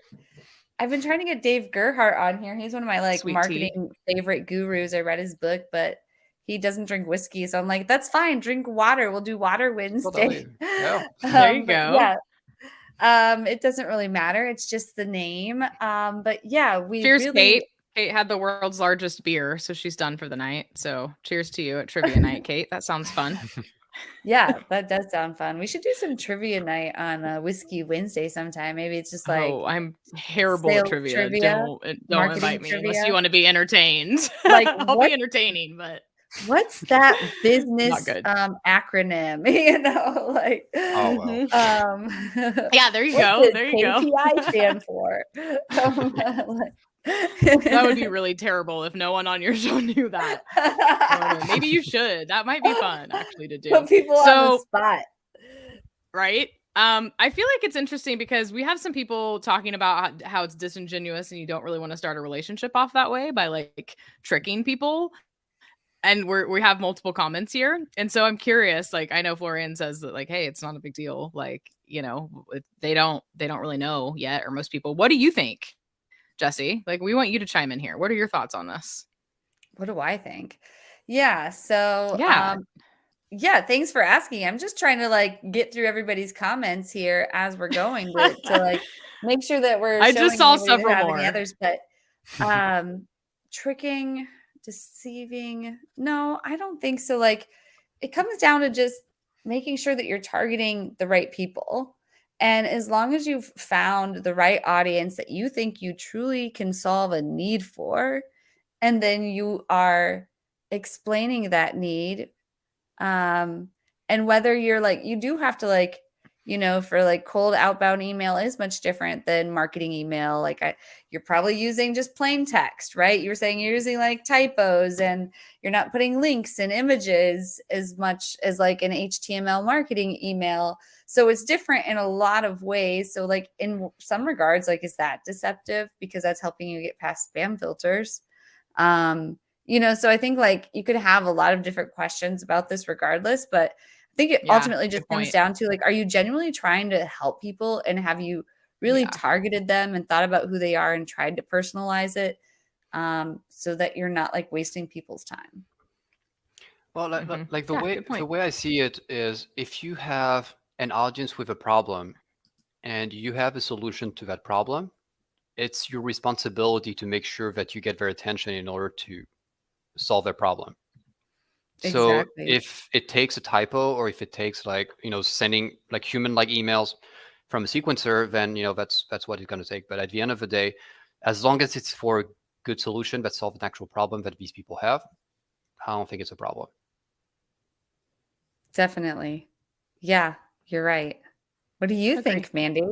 I've been trying to get Dave Gerhardt on here. He's one of my Sweet marketing favorite gurus. I read his book, but he doesn't drink whiskey. So I'm like, that's fine. Drink water. We'll do Water Wednesday. Yeah. There you go. Yeah. It doesn't really matter. It's just the name. But yeah, cheers, Kate. Kate had the world's largest beer, so she's done for the night. So cheers to you at trivia night, Kate. That sounds fun. Yeah, that does sound fun. We should do some trivia night on Whiskey Wednesday sometime. Maybe it's just like, I'm terrible at trivia. Don't invite me unless you want to be entertained. Like I'll be entertaining, but what's that business acronym? Yeah, there you go. There you go. KPI stand for. That would be really terrible if no one on your show knew that. Maybe you should. That might be fun actually to do. Put people on the spot. Right? I feel like it's interesting because we have some people talking about how it's disingenuous and you don't really want to start a relationship off that way by like tricking people. and we have multiple comments here. And so I'm curious, like, I know Florian says that, like, hey, it's not a big deal. Like, you know, they don't really know yet, or most people. What do you think, Jesse? Like, we want you to chime in here. What are your thoughts on this? What do I think? Yeah. So, Yeah. yeah, thanks for asking. I'm just trying to like get through everybody's comments here as we're going to like make sure that we're I just showing saw anybody that several have any more. others. But tricking, deceiving, no, I don't think so. Like it comes down to just making sure that you're targeting the right people. And as long as you've found the right audience that you think you truly can solve a need for, and then you are explaining that need, and whether you're like, you do have to like, you know, for like cold outbound email is much different than marketing email. Like you're probably using just plain text, right? You were saying you're using like typos and you're not putting links and images as much as like an HTML marketing email. So it's different in a lot of ways. So like in some regards, like, is that deceptive? Because that's helping you get past spam filters. You know, so I think like you could have a lot of different questions about this regardless, but I think it Yeah, ultimately just good comes point. down to like, are you genuinely trying to help people, and have you really Yeah. targeted them and thought about who they are and tried to personalize it, so that you're not like wasting people's time? Well, like Yeah, good the point. way I see it is, if you have an audience with a problem and you have a solution to that problem, it's your responsibility to make sure that you get their attention in order to solve their problem. So Exactly. if it takes a typo, or if it takes like, sending like human-like emails from a sequencer, then, that's what it's going to take. But at the end of the day, as long as it's for a good solution that solves an actual problem that these people have, I don't think it's a problem. Definitely. Yeah, you're right. What do you Agree. think, Mandy?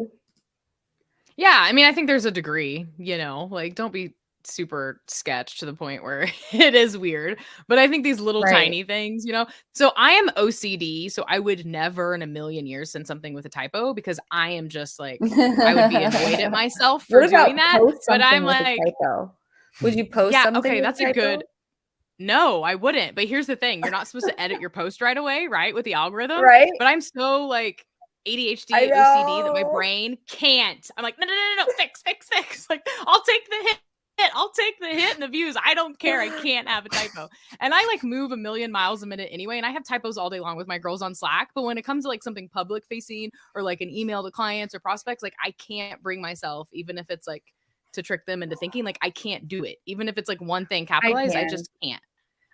Yeah, I mean, I think there's a degree, you know, like don't be super sketch to the point where it is weird. But I think these little Right. tiny things, you know. So I am OCD, so I would never in a million years send something with a typo, because I am just like, I would be annoyed at myself for What about doing that. post But I'm something with a like, typo? Would you post yeah, something okay, with that's a a typo? good. No, I wouldn't. But here's the thing, you're not supposed to edit your post right away, right? With the algorithm. Right? But I'm so like I ADHD, OCD that my know. brain can't. I'm like, no, no, no, no, no, fix, fix, fix. Like, I'll take the hit. I'll take the hit and the views. I don't care. I can't have a typo. And I like move a million miles a minute anyway. And I have typos all day long with my girls on Slack. But when it comes to like something public facing, or like an email to clients or prospects, like I can't bring myself, even if it's like to trick them into thinking, like I can't do it. Even if it's like one thing I capitalized, I can. just can't.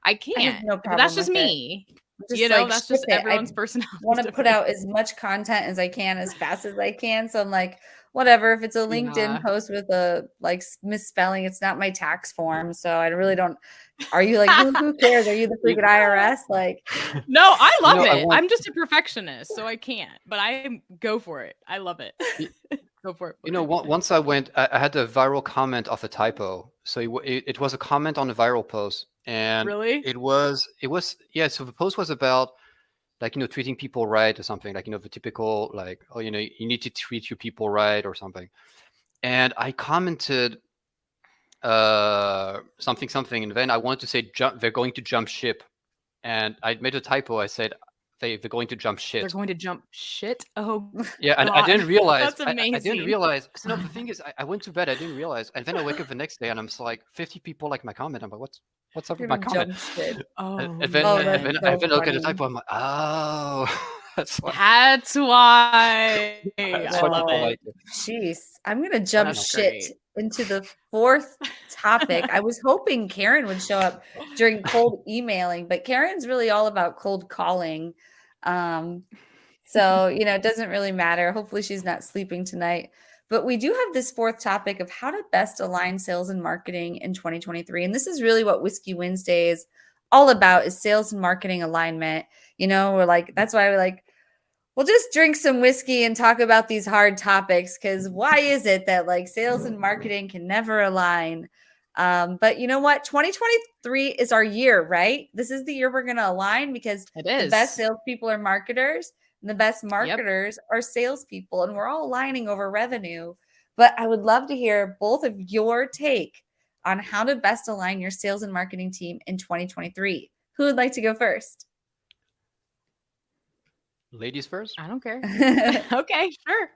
I I have can't. no But that's problem just with it. me. You Just know, like that's ship just it. everyone's I personality is want to put different. out as much content as I can as fast as I can. So I'm like, whatever. If it's a LinkedIn Yeah. post with a like misspelling, it's not my tax form. So I really don't. Are you like, who cares? Are you the freaking IRS? Like, No, I love I it. want I'm just a perfectionist, so I can't. But I go for it. I love it. Go for it. once I had a viral comment of a typo. So it was a comment on a viral post, and Really? yeah. So the post was about, like, treating people right or something, like, the typical, like, oh, you need to treat your people right or something. And I commented something, and then I wanted to say they're going to jump ship, and I made a typo. I said they're going to jump They're shit. going to jump shit. Oh Yeah, and I God. didn't realize. That's I didn't amazing. realize. So no, the thing is, I went to bed. I didn't realize, and then I wake up the next day, and I'm just like, 50 people like my comment. I'm like, what's up with my gonna comment? jump shit. Oh And then Oh, and that's then man. I so then look at the funny. typo. I'm like, oh, that's why. That's why. That's I why love people Oh, it. like it. jeez. I'm gonna I jump don't know. That's shit great. into the fourth topic. I was hoping Karen would show up during cold emailing, but Karen's really all about cold calling. Um, so, you know, it doesn't really matter. Hopefully she's not sleeping tonight. But we do have this fourth topic of how to best align sales and marketing in 2023. And this is really what Whiskey Wednesday is all about, is sales and marketing alignment. You know, we're like, that's why we're like, we'll just drink some whiskey and talk about these hard topics, because why is it that like sales and marketing can never align? But you know what? 2023 is our year, right? This is the year we're going to align, because It the best is. salespeople are marketers and the best Yep. marketers are salespeople, and we're all aligning over revenue. But I would love to hear both of your take on how to best align your sales and marketing team in 2023. Who would like to go first? Ladies first. I don't care. Okay, sure.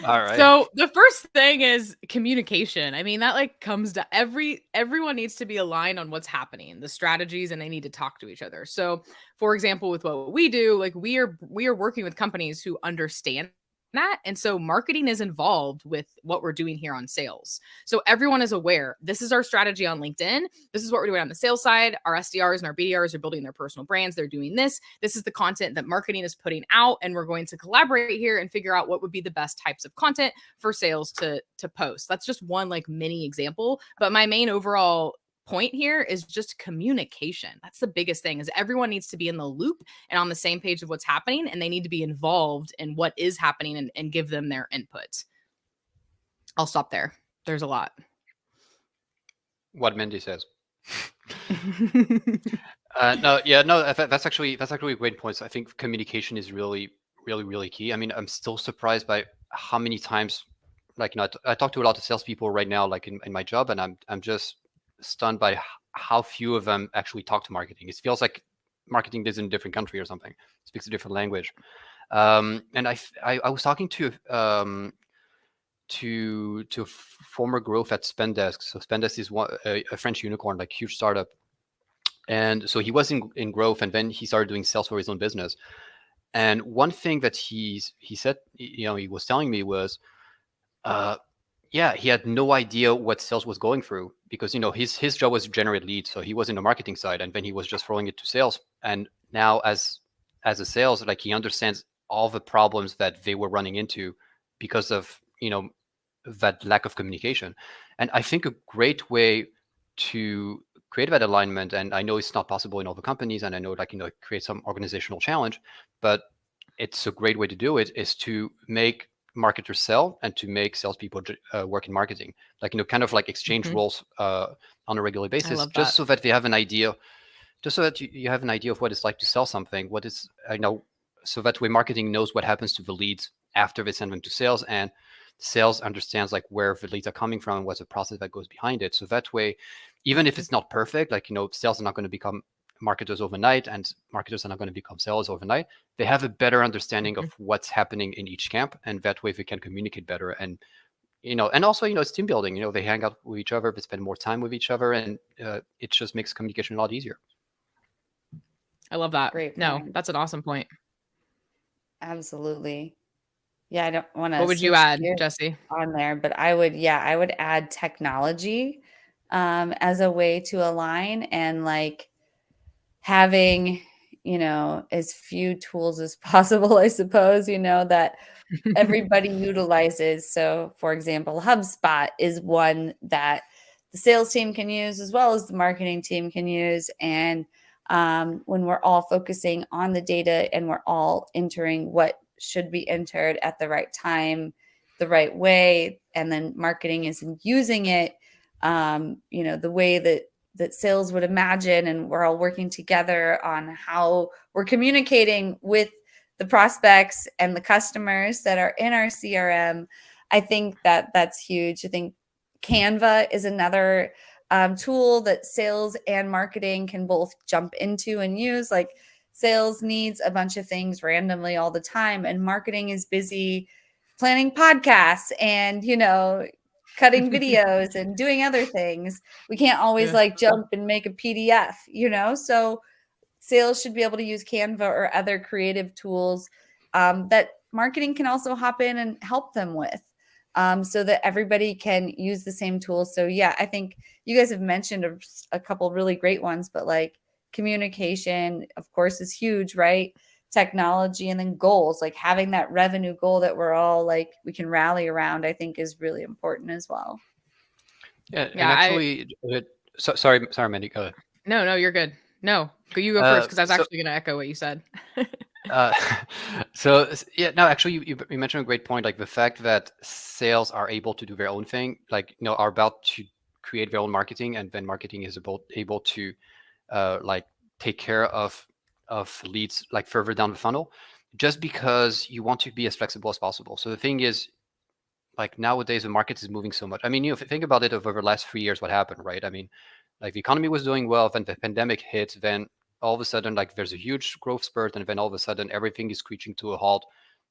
All right. So the first thing is communication. I mean, that like comes to everyone needs to be aligned on what's happening, the strategies, and they need to talk to each other. So, for example, with what we do, like we are working with companies who understand that. And so marketing is involved with what we're doing here on sales. So everyone is aware. This is our strategy on LinkedIn. This is what we're doing on the sales side. Our SDRs and our BDRs are building their personal brands. They're doing this. This is the content that marketing is putting out. And we're going to collaborate here and figure out what would be the best types of content for sales to post. That's just one like mini example. But my main overall point here is just communication. That's the biggest thing, is everyone needs to be in the loop and on the same page of what's happening, and they need to be involved in what is happening and give them their input. I'll stop there. There's a lot. What Mandy says. That's actually a great point. So I think communication is really, really, really key. I mean, I'm still surprised by how many times, like, I talk to a lot of salespeople right now, like in my job, and I'm just stunned by how few of them actually talk to marketing. It feels like marketing is in a different country or something, speaks a different language. And I was talking to former growth at Spendesk. So Spendesk is a French unicorn, like huge startup. And so he was in growth, and then he started doing sales for his own business. And one thing that he said, he was telling me was, he had no idea what sales was going through, because his job was to generate leads, so he was in the marketing side, and then he was just throwing it to sales. And now as a sales, like, he understands all the problems that they were running into because of that lack of communication. And I think a great way to create that alignment, and I know it's not possible in all the companies, and I know, like, it creates some organizational challenge, but it's a great way to do it, is to make marketers sell and to make salespeople work in marketing, like, kind of like exchange roles on a regular basis, just so that they have an idea, just so that you have an idea of what it's like to sell something, what is, so that way marketing knows what happens to the leads after they send them to sales, and sales understands, like, where the leads are coming from and what's the process that goes behind it. So that way, even if it's not perfect, like, sales are not going to become marketers overnight, and marketers are not going to become sellers overnight. They have a better understanding of what's happening in each camp, and that way they can communicate better. And and also, it's team building. They hang out with each other, they spend more time with each other, and it just makes communication a lot easier. I love that. Great No, point. that's an awesome point. Absolutely. Yeah, I don't want to. What would you add, Jesse? On there, but I would add technology as a way to align, and like having, as few tools as possible, I suppose, that everybody utilizes. So, for example, HubSpot is one that the sales team can use as well as the marketing team can use. And when we're all focusing on the data and we're all entering what should be entered at the right time, the right way, and then marketing is using it, the way that sales would imagine, and we're all working together on how we're communicating with the prospects and the customers that are in our CRM. I think that's huge. I think Canva is another tool that sales and marketing can both jump into and use. Like, sales needs a bunch of things randomly all the time, and marketing is busy planning podcasts and, cutting videos and doing other things. We can't always jump and make a PDF, so sales should be able to use Canva or other creative tools that marketing can also hop in and help them with, so that everybody can use the same tools. So yeah, I think you guys have mentioned a couple really great ones, but like communication, of course, is huge, right? Technology, and then goals, like having that revenue goal that we're all like, we can rally around, I think is really important as well. Yeah. And actually, sorry, Mandy, go ahead. No, you're good. No, you go first, because I was actually going to echo what you said. Actually, you mentioned a great point, like the fact that sales are able to do their own thing, like, are about to create their own marketing, and then marketing is able to like take care of leads, like further down the funnel, just because you want to be as flexible as possible. So the thing is, like, nowadays the market is moving so much. I mean, if you think about it, over the last 3 years, what happened, right? I mean, like, the economy was doing well, then the pandemic hit, then all of a sudden, like there's a huge growth spurt, and then all of a sudden everything is screeching to a halt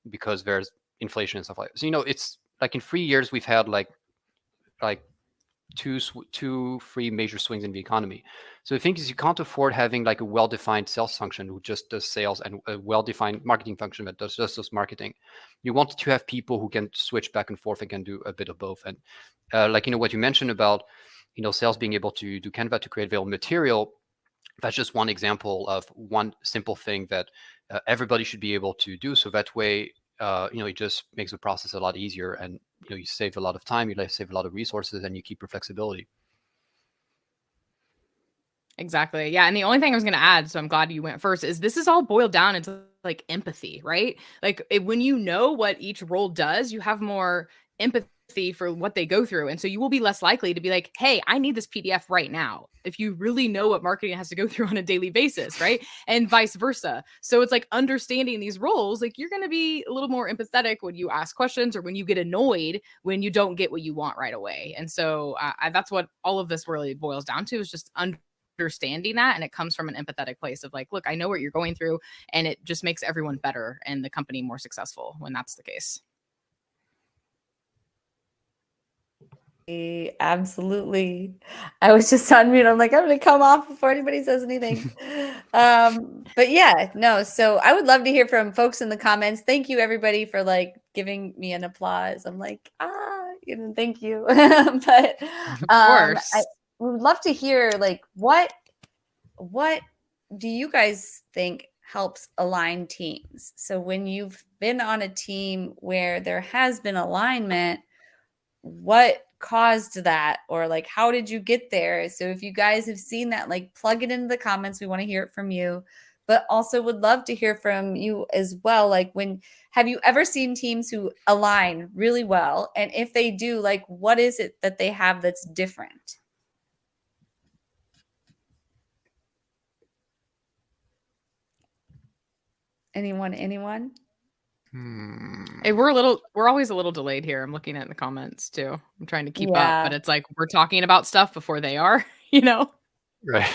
because there's inflation and stuff like that. So, it's like in 3 years we've had like two, 3 major swings in the economy. So the thing is, you can't afford having like a well-defined sales function who just does sales and a well-defined marketing function that does just does marketing. You want to have people who can switch back and forth and can do a bit of both. And like, what you mentioned about, sales being able to do Canva to create available material, that's just one example of one simple thing that everybody should be able to do. So that way, it just makes the process a lot easier, and you save a lot of time, you save a lot of resources, and you keep your flexibility. Exactly. Yeah. And the only thing I was going to add, so I'm glad you went first, is this is all boiled down into like empathy, right? Like when you know what each role does, you have more empathy for what they go through. And so you will be less likely to be like, hey, I need this PDF right now, if you really know what marketing has to go through on a daily basis, right? And vice versa. So it's like understanding these roles, like you're going to be a little more empathetic when you ask questions or when you get annoyed when you don't get what you want right away. And so that's what all of this really boils down to, is just understanding that. And it comes from an empathetic place of like, look, I know what you're going through, and it just makes everyone better and the company more successful when that's the case. Absolutely. I was just on mute. I'm like, I'm going to come off before anybody says anything. But yeah, no. So I would love to hear from folks in the comments. Thank you, everybody, for like giving me an applause. I'm like, thank you. But Of course. I would love to hear like what do you guys think helps align teams? So when you've been on a team where there has been alignment, what caused that, or like how did you get there? So if you guys have seen that, like plug it into the comments. We want to hear it from you, but also would love to hear from you as well. Like, have you ever seen teams who align really well? And if they do, like what is it that they have that's different? Anyone? Hey, we're always a little delayed here. I'm looking at the comments too. I'm trying to keep up, but it's like we're talking about stuff before they are, Right.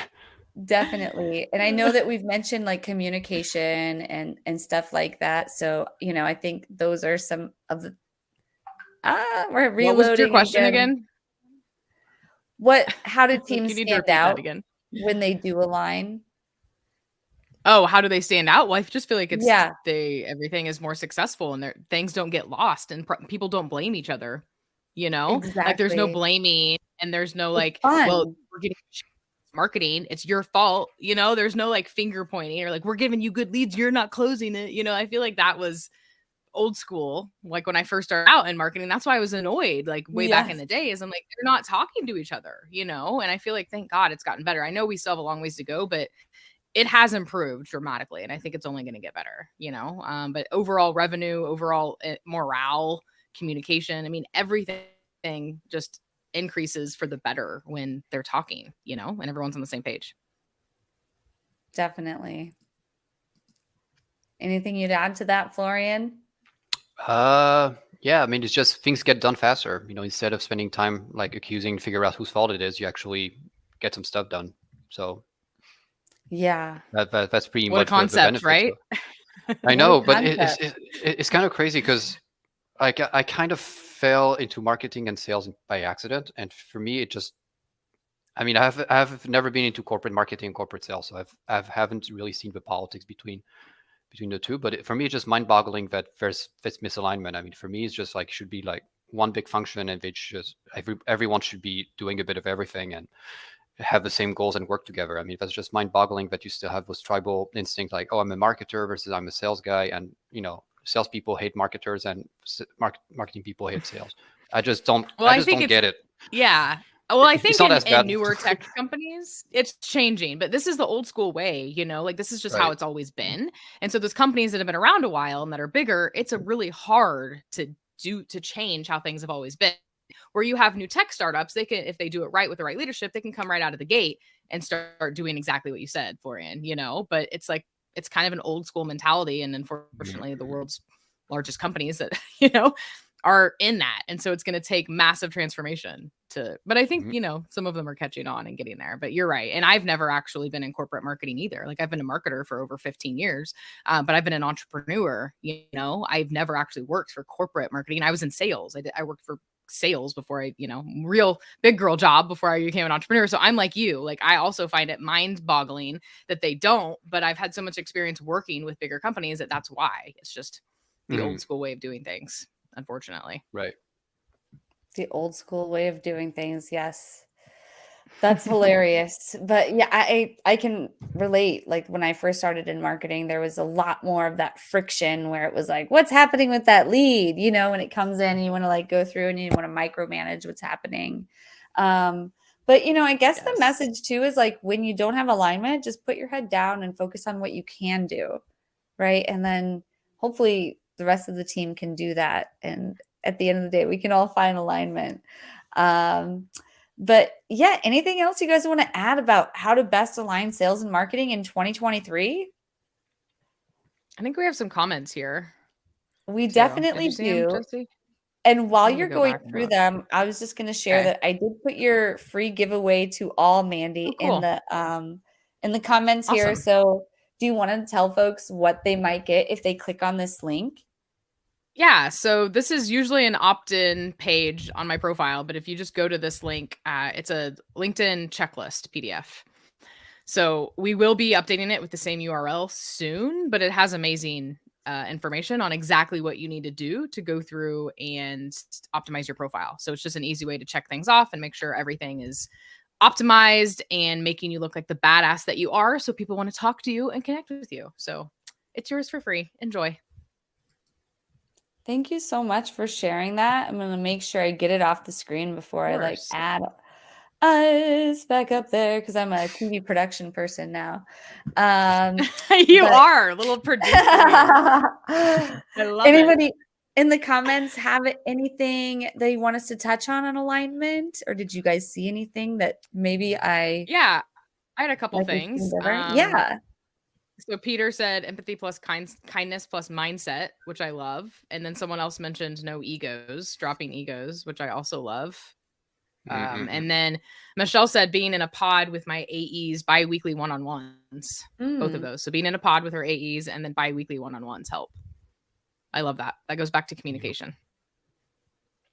Definitely. And I know that we've mentioned like communication and stuff like that. So, I think those are some of the we're reloading. What was your question again? How do teams You need to stand repeat that out again. when they do align? Oh, how do they stand out? Well, I just feel like everything is more successful, and things don't get lost, and people don't blame each other. Exactly. Like there's no blaming, and there's no like, fun. well, we're getting marketing, it's your fault. There's no like finger pointing or like we're giving you good leads, you're not closing it. I feel like that was old school. Like when I first started out in marketing, that's why I was annoyed. Like way back in the day, is I'm like, they're not talking to each other. And I feel like thank God it's gotten better. I know we still have a long ways to go, but it has improved dramatically, and I think it's only going to get better, but overall revenue, overall morale, communication, I mean, everything just increases for the better when they're talking, and everyone's on the same page. Definitely. Anything you'd add to that, Florian? Yeah, I mean, it's just things get done faster, instead of spending time like accusing, figure out whose fault it is, you actually get some stuff done. So yeah, that's pretty what much a concept, right? I know, but it's kind of crazy because I kind of fell into marketing and sales by accident, and for me, it just, I mean, I've never been into corporate marketing, corporate sales, so I haven't really seen the politics between the two. But for me, it's just mind-boggling that there's this misalignment. I mean, for me, it's just like should be like one big function, and they just everyone should be doing a bit of everything and have the same goals and work together. I mean, that's just mind-boggling that you still have this tribal instinct, like, oh, I'm a marketer versus I'm a sales guy, and salespeople hate marketers and marketing people hate sales. I just don't. Well, I just don't get it. Yeah. Well, I think in newer tech companies, it's changing, but this is the old school way, like this is just how it's always been. And so those companies that have been around a while and that are bigger, it's a really hard to change how things have always been. Where you have new tech startups, they can, if they do it right with the right leadership, they can come right out of the gate and start doing exactly what you said, Florian, but it's like, it's kind of an old school mentality. And unfortunately, the world's largest companies that, are in that. And so it's going to take massive transformation but I think, Mhm. some of them are catching on and getting there, but you're right. And I've never actually been in corporate marketing either. Like I've been a marketer for over 15 years, but I've been an entrepreneur, I've never actually worked for corporate marketing. I was in sales. I worked for sales before I, real big girl job before I became an entrepreneur. So I'm like you, like I also find it mind boggling that they don't, but I've had so much experience working with bigger companies that's why. It's just the old school way of doing things, unfortunately. Right. The old school way of doing things. Yes. That's hilarious. But yeah, I can relate. Like when I first started in marketing, there was a lot more of that friction where it was like, what's happening with that lead? When it comes in and you want to like go through and you want to micromanage what's happening. But I guess the Yes. message too is like when you don't have alignment, just put your head down and focus on what you can do. Right. And then hopefully the rest of the team can do that. And at the end of the day, we can all find alignment. But yeah, anything else you guys want to add about how to best align sales and marketing in 2023? I think we have some comments here. We too. Did definitely you see 'em, do. Jesse? And while I need to you're go going back and through look. them, I was just going to share Okay. that I did put your free giveaway to all, Mandy, Oh, cool. in the comments here. Awesome. So do you want to tell folks what they might get if they click on this link? Yeah, so this is usually an opt-in page on my profile, but if you just go to this link, it's a LinkedIn checklist PDF. So we will be updating it with the same URL soon, but it has amazing information on exactly what you need to do to go through and optimize your profile. So it's just an easy way to check things off and make sure everything is optimized and making you look like the badass that you are, so people want to talk to you and connect with you. So it's yours for free. Enjoy. Thank you so much for sharing that. I'm going to make sure I get it off the screen before I like add us back up there because I'm a TV production person now. You are a little producer here. I love Anybody in the comments have anything they want us to touch on alignment? Or did you guys see anything that maybe Yeah, I had a couple things. Yeah. So Peter said empathy plus kindness plus mindset, which I love. And then someone else mentioned no egos, dropping egos, which I also love. And then Michelle said being in a pod with my AEs bi-weekly one-on-ones, both of those. So being in a pod with her AEs and then bi-weekly one-on-ones help. I love that. That goes back to communication.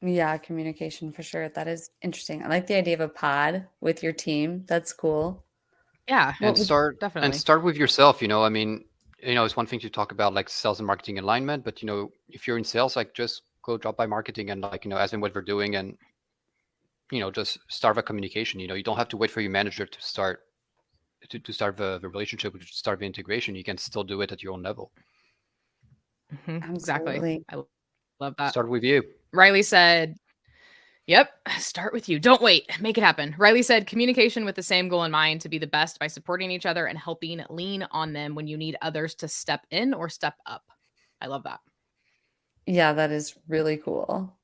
Yeah, communication for sure. That is interesting. I like the idea of a pod with your team. That's cool. Yeah, and start with yourself. I mean, it's one thing to talk about like sales and marketing alignment, but if you're in sales, like just go drop by marketing and like ask them what they're doing and just start a communication. You don't have to wait for your manager to start the relationship, to start the integration. You can still do it at your own level. Exactly. I love that. Start with you. Riley said, yep, start with you. Don't wait. Make it happen. Riley said communication with the same goal in mind, to be the best by supporting each other and helping lean on them when you need others to step in or step up. I love that. Yeah, that is really cool.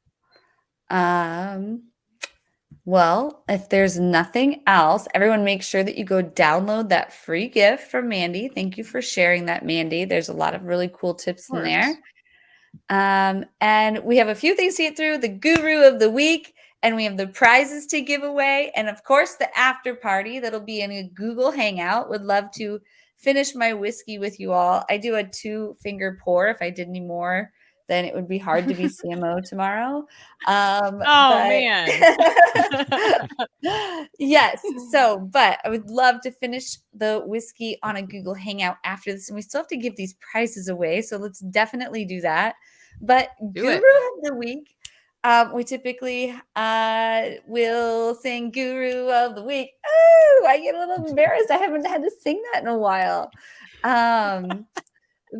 Well, if there's nothing else, everyone make sure that you go download that free gift from Mandy. Thank you for sharing that, Mandy. There's a lot of really cool tips in there. And we have a few things to get through: the guru of the week, and we have the prizes to give away, and of course the after party that'll be in a Google Hangout. Would love to finish my whiskey with you all. I do a 2-finger pour. If I did any more, then it would be hard to be CMO tomorrow. Man. Yes. So, but I would love to finish the whiskey on a Google Hangout after this. And we still have to give these prizes away. So let's definitely do that. But Guru of the Week, we typically will sing Guru of the Week. Oh, I get a little embarrassed. I haven't had to sing that in a while.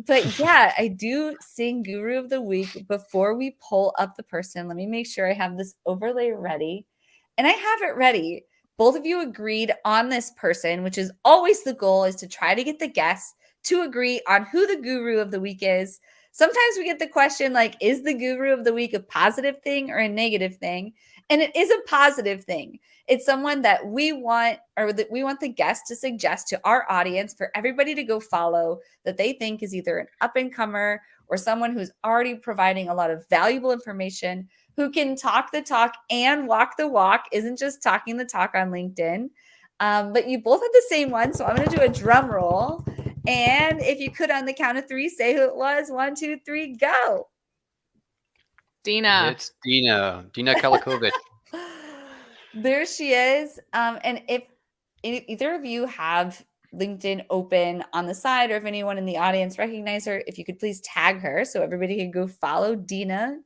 But yeah, I do sing Guru of the Week before we pull up the person. Let me make sure I have this overlay ready. And I have it ready. Both of you agreed on this person, which is always the goal, is to try to get the guests to agree on who the Guru of the Week is. Sometimes we get the question like, is the Guru of the Week a positive thing or a negative thing? And it is a positive thing. It's someone that we want, or that we want the guest to suggest to our audience for everybody to go follow, that they think is either an up-and-comer or someone who's already providing a lot of valuable information, who can talk the talk and walk the walk, isn't just talking the talk on LinkedIn. But you both have the same one, so I'm going to do a drum roll. And if you could, on the count of 3, say who it was. 1, 2, 3, go. Dina. It's Dina Kalakovic. There she is. And if either of you have LinkedIn open on the side, or if anyone in the audience recognize her, if you could please tag her so everybody can go follow Dina.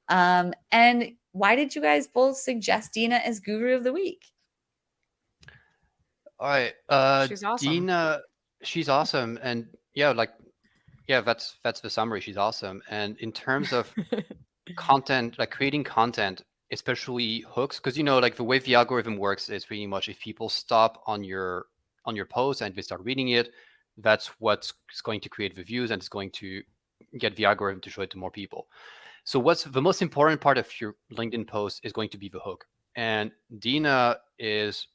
And why did you guys both suggest Dina as Guru of the Week? All right. She's awesome. Dina, she's awesome. And that's the summary. She's awesome. And in terms of content, like creating content, especially hooks, because like the way the algorithm works is pretty much if people stop on your post and they start reading it, that's what's going to create the views, and it's going to get the algorithm to show it to more people. So what's the most important part of your LinkedIn post is going to be the hook. And Dina is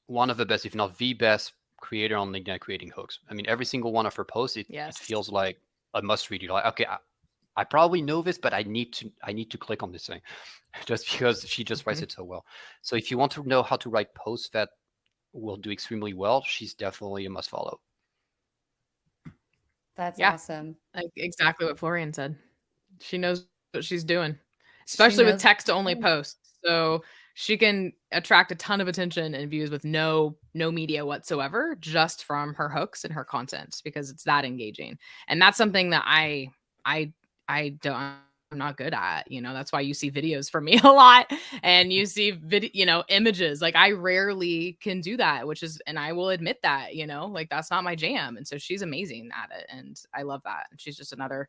one of the best, if not the best, creator on LinkedIn at creating hooks. I mean, every single one of her posts, it feels like a must read. You're like, okay, I probably know this, but I need to click on this thing, just because she just writes it so well. So if you want to know how to write posts that will do extremely well, she's definitely a must follow. That's awesome. Like exactly what Florian said. She knows what she's doing, especially with text only posts. So she can attract a ton of attention and views with no media whatsoever, just from her hooks and her content, because it's that engaging. And that's something that I'm not good at, that's why you see videos from me a lot, and you see images. Like I rarely can do that, and I will admit that, like that's not my jam. And so she's amazing at it. And I love that. And she's just another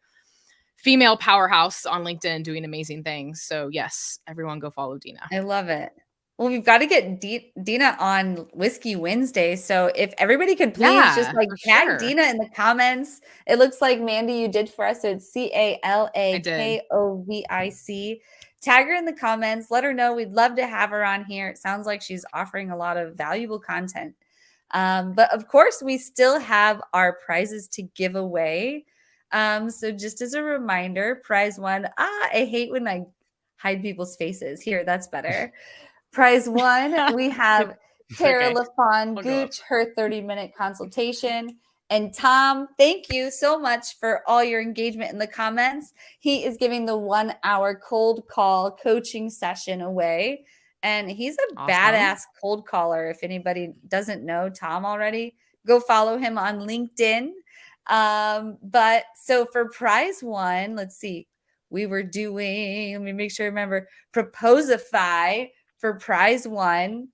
female powerhouse on LinkedIn doing amazing things. So yes, everyone go follow Dina. I love it. Well, we've got to get Dina on Whiskey Wednesday. So if everybody could please just tag Dina in the comments. It looks like Mandy, you did for us. So it's CALAKOVIC. Tag her in the comments. Let her know. We'd love to have her on here. It sounds like she's offering a lot of valuable content. But of course, we still have our prizes to give away. So just as a reminder, prize 1. I hate when I hide people's faces. Here, that's better. Prize 1, we have Tara LaFawn Gooch, her 30-minute consultation. And Tom, thank you so much for all your engagement in the comments. He is giving the 1-hour cold call coaching session away. And he's a badass cold caller. If anybody doesn't know Tom already, go follow him on LinkedIn. But so for prize 1, let's see, we were doing, let me make sure I remember, Proposify. For prize 1,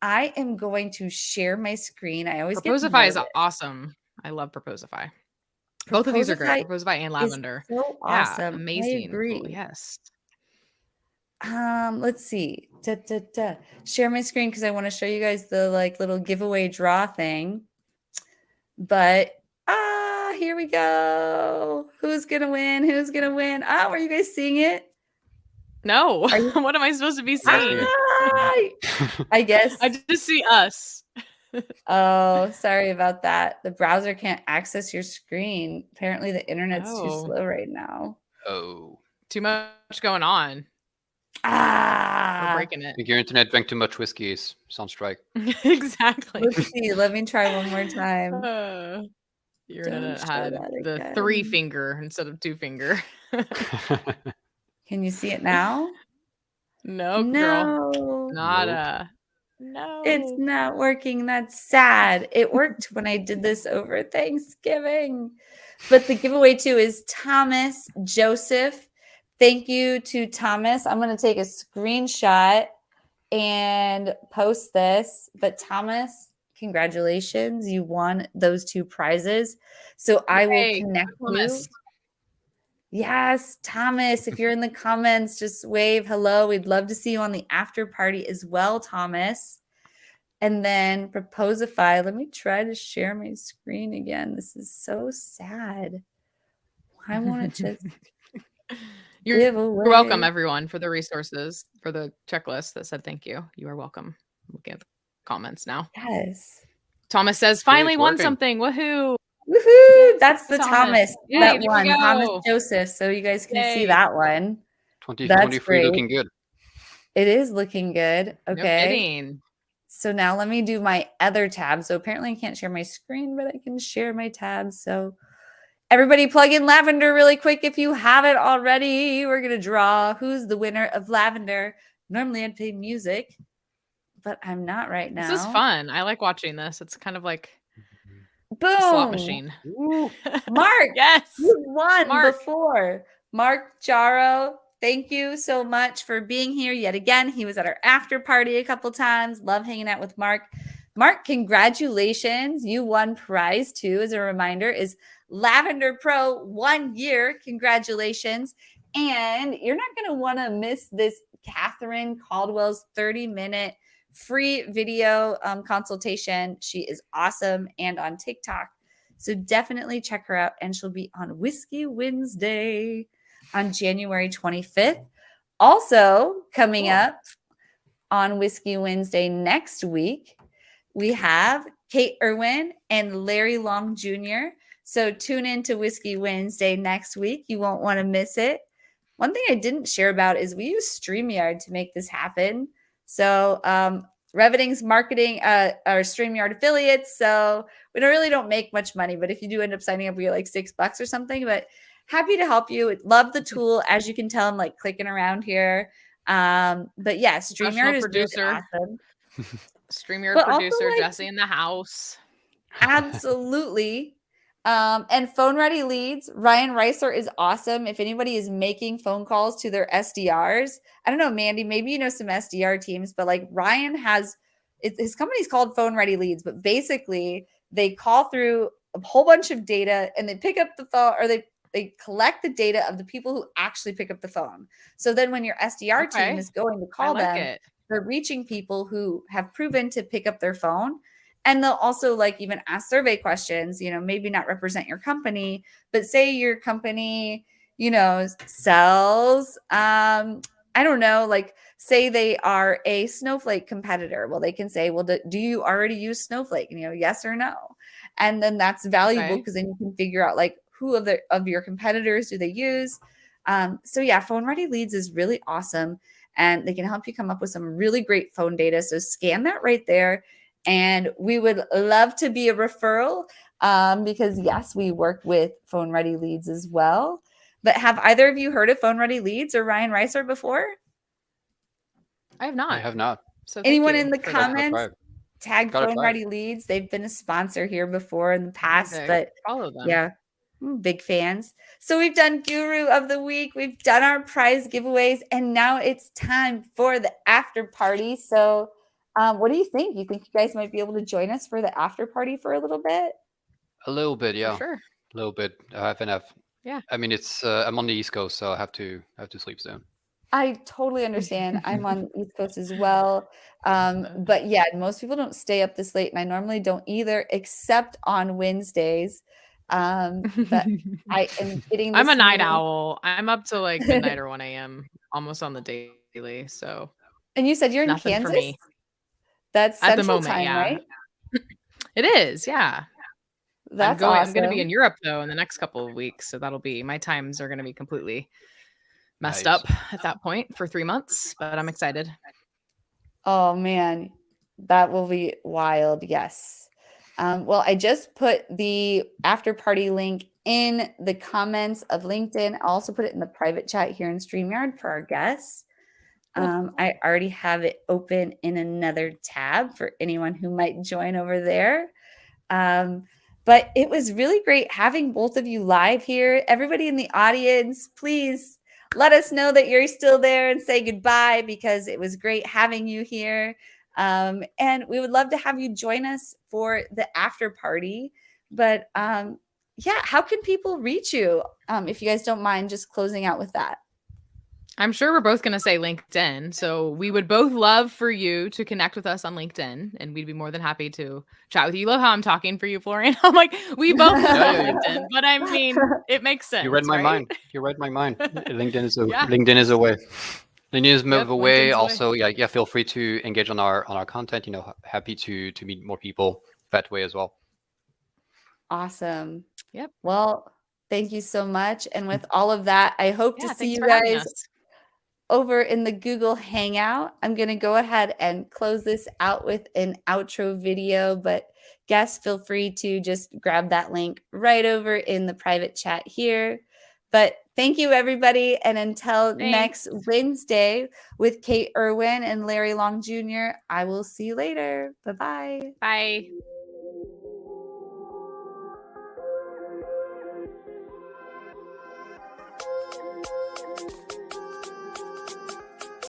I am going to share my screen. I always Proposify is awesome. I love Proposify. Both of these are great. Proposify and Lavender. So awesome. Amazing. I agree. Cool. Yes. Let's see. Share my screen because I want to show you guys the little giveaway draw thing. But here we go. Who's gonna win? Who's gonna win? Were you guys seeing it? No. What am I supposed to be seeing? I guess I just see us. Oh, sorry about that. The browser can't access your screen. Apparently the internet's too slow right now. Oh. Too much going on. We're breaking it. I think your internet drank too much whiskey. Sounds strike. Exactly. Let's see. Let me try one more time. Your internet had the 3-finger instead of 2-finger. Can you see it now? No, girl. Nada. No. It's not working. That's sad. It worked when I did this over Thanksgiving. But the giveaway too is Thomas Joseph. Thank you to Thomas. I'm going to take a screenshot and post this. But Thomas, congratulations. You won those 2 prizes. So I will connect you. Yes, Thomas, if you're in the comments, just wave hello. We'd love to see you on the after party as well, Thomas. And then Proposify. Let me try to share my screen again. This is so sad. Why won't it just... You're giveaway. welcome, everyone, for the resources, for the checklist that said thank you. You are welcome. I'm looking at the comments now. Yes. Thomas says, It's finally won working. something. Woohoo. Woohoo! Yay, That's the Thomas. Thomas Yay, that there we won. Thomas go. Joseph. So you guys can see Yay. that one. 2023 great. looking good. It is looking good. No Okay. kidding. So now let me do my other tab. So apparently I can't share my screen, but I can share my tabs. So everybody plug in lavender really quick if you haven't already. We're going to draw who's the winner of lavender. Normally I'd play music, but I'm not right now. This is fun. I like watching this. It's kind of like Boom. a slot machine. Mark. Yes. You won Mark. before. Mark Jaro, thank you so much for being here yet again. He was at our after party a couple times. Love hanging out with Mark. Mark, congratulations. You won prize 2. As a reminder, is Lavender Pro 1 year. Congratulations. And you're not going to want to miss this Catherine Caldwell's 30-minute free video consultation. She is awesome and on TikTok. So definitely check her out. And she'll be on Whiskey WinsDay on January 25th. Also coming up on Whiskey WinsDay next week, we have Kate Irwin and Larry Long Jr. So tune in to Whiskey WinsDay next week. You won't want to miss it. One thing I didn't share about is we use StreamYard to make this happen. So Reviting's marketing our StreamYard affiliates. So we don't make much money, but if you do end up signing up, we get like $6 or something. But happy to help you. Love the tool. As you can tell, I'm like clicking around here. But yeah, StreamYard is producer. Really awesome. StreamYard but producer, like, Jesse in the house. Absolutely. And phone ready leads. Ryan Reiser is awesome. If anybody is making phone calls to their SDRs, I don't know, Mandy, maybe you know some SDR teams, but like Ryan has, his company's called Phone Ready Leads, but basically they call through a whole bunch of data and they pick up the phone, or they collect the data of the people who actually pick up the phone. So then when your SDR team is going to call them, they're reaching people who have proven to pick up their phone. And they'll also like even ask survey questions, maybe not represent your company, but say your company, sells, I don't know, like say they are a Snowflake competitor. Well, they can say, well, do you already use Snowflake? Yes or no. And then that's valuable because then you can figure out like who of your competitors do they use. So yeah, Phone Ready Leads is really awesome. And they can help you come up with some really great phone data. So scan that right there. And we would love to be a referral because, yes, we work with Phone Ready Leads as well. But have either of you heard of Phone Ready Leads or Ryan Reiser before? I have not. So anyone in the comments, tag Phone Ready Leads. They've been a sponsor here before in the past. But follow them. Yeah, big fans. So we've done Guru of the Week. We've done our prize giveaways. And now it's time for the after party. So what do you think? You think you guys might be able to join us for the after party for a little bit? A little bit, yeah. For sure. A little bit. I have enough. Yeah. I mean, it's I'm on the East Coast, so I have to sleep soon. I totally understand. I'm on the East Coast as well. But yeah, most people don't stay up this late, and I normally don't either, except on Wednesdays. But I am getting. I'm a night owl. I'm up to like midnight or 1 a.m. almost on the daily. So. And you said you're in Kansas? For me. That's at the Central moment, time, yeah. right? It is, yeah. That's awesome. I'm going to be in Europe though in the next couple of weeks, so that'll be my times are going to be completely messed up at that point for 3 months. But I'm excited. Oh man, that will be wild. Yes. Well, I just put the after party link in the comments of LinkedIn. I'll also put it in the private chat here in StreamYard for our guests. I already have it open in another tab for anyone who might join over there. But it was really great having both of you live here. Everybody in the audience, please let us know that you're still there and say goodbye because it was great having you here. And we would love to have you join us for the after party. But yeah, how can people reach you if you guys don't mind just closing out with that? I'm sure we're both going to say LinkedIn. So we would both love for you to connect with us on LinkedIn, and we'd be more than happy to chat with you. You love how I'm talking for you, Florian. I'm like, we both love LinkedIn, but I mean, it makes sense. You read my right? mind. You read my mind. LinkedIn is a Yeah. LinkedIn is a way. LinkedIn is Yep, a way. LinkedIn's a way. Also, yeah. Feel free to engage on our content. Happy to meet more people that way as well. Awesome. Yep. Well, thank you so much. And with all of that, I hope to see Thanks you for having guys us. over in the Google Hangout. I'm going to go ahead and close this out with an outro video, but guests, feel free to just grab that link right over in the private chat here. But thank you, everybody. And until next Wednesday with Kate Irwin and Larry Long Jr., I will see you later. Bye-bye. Bye.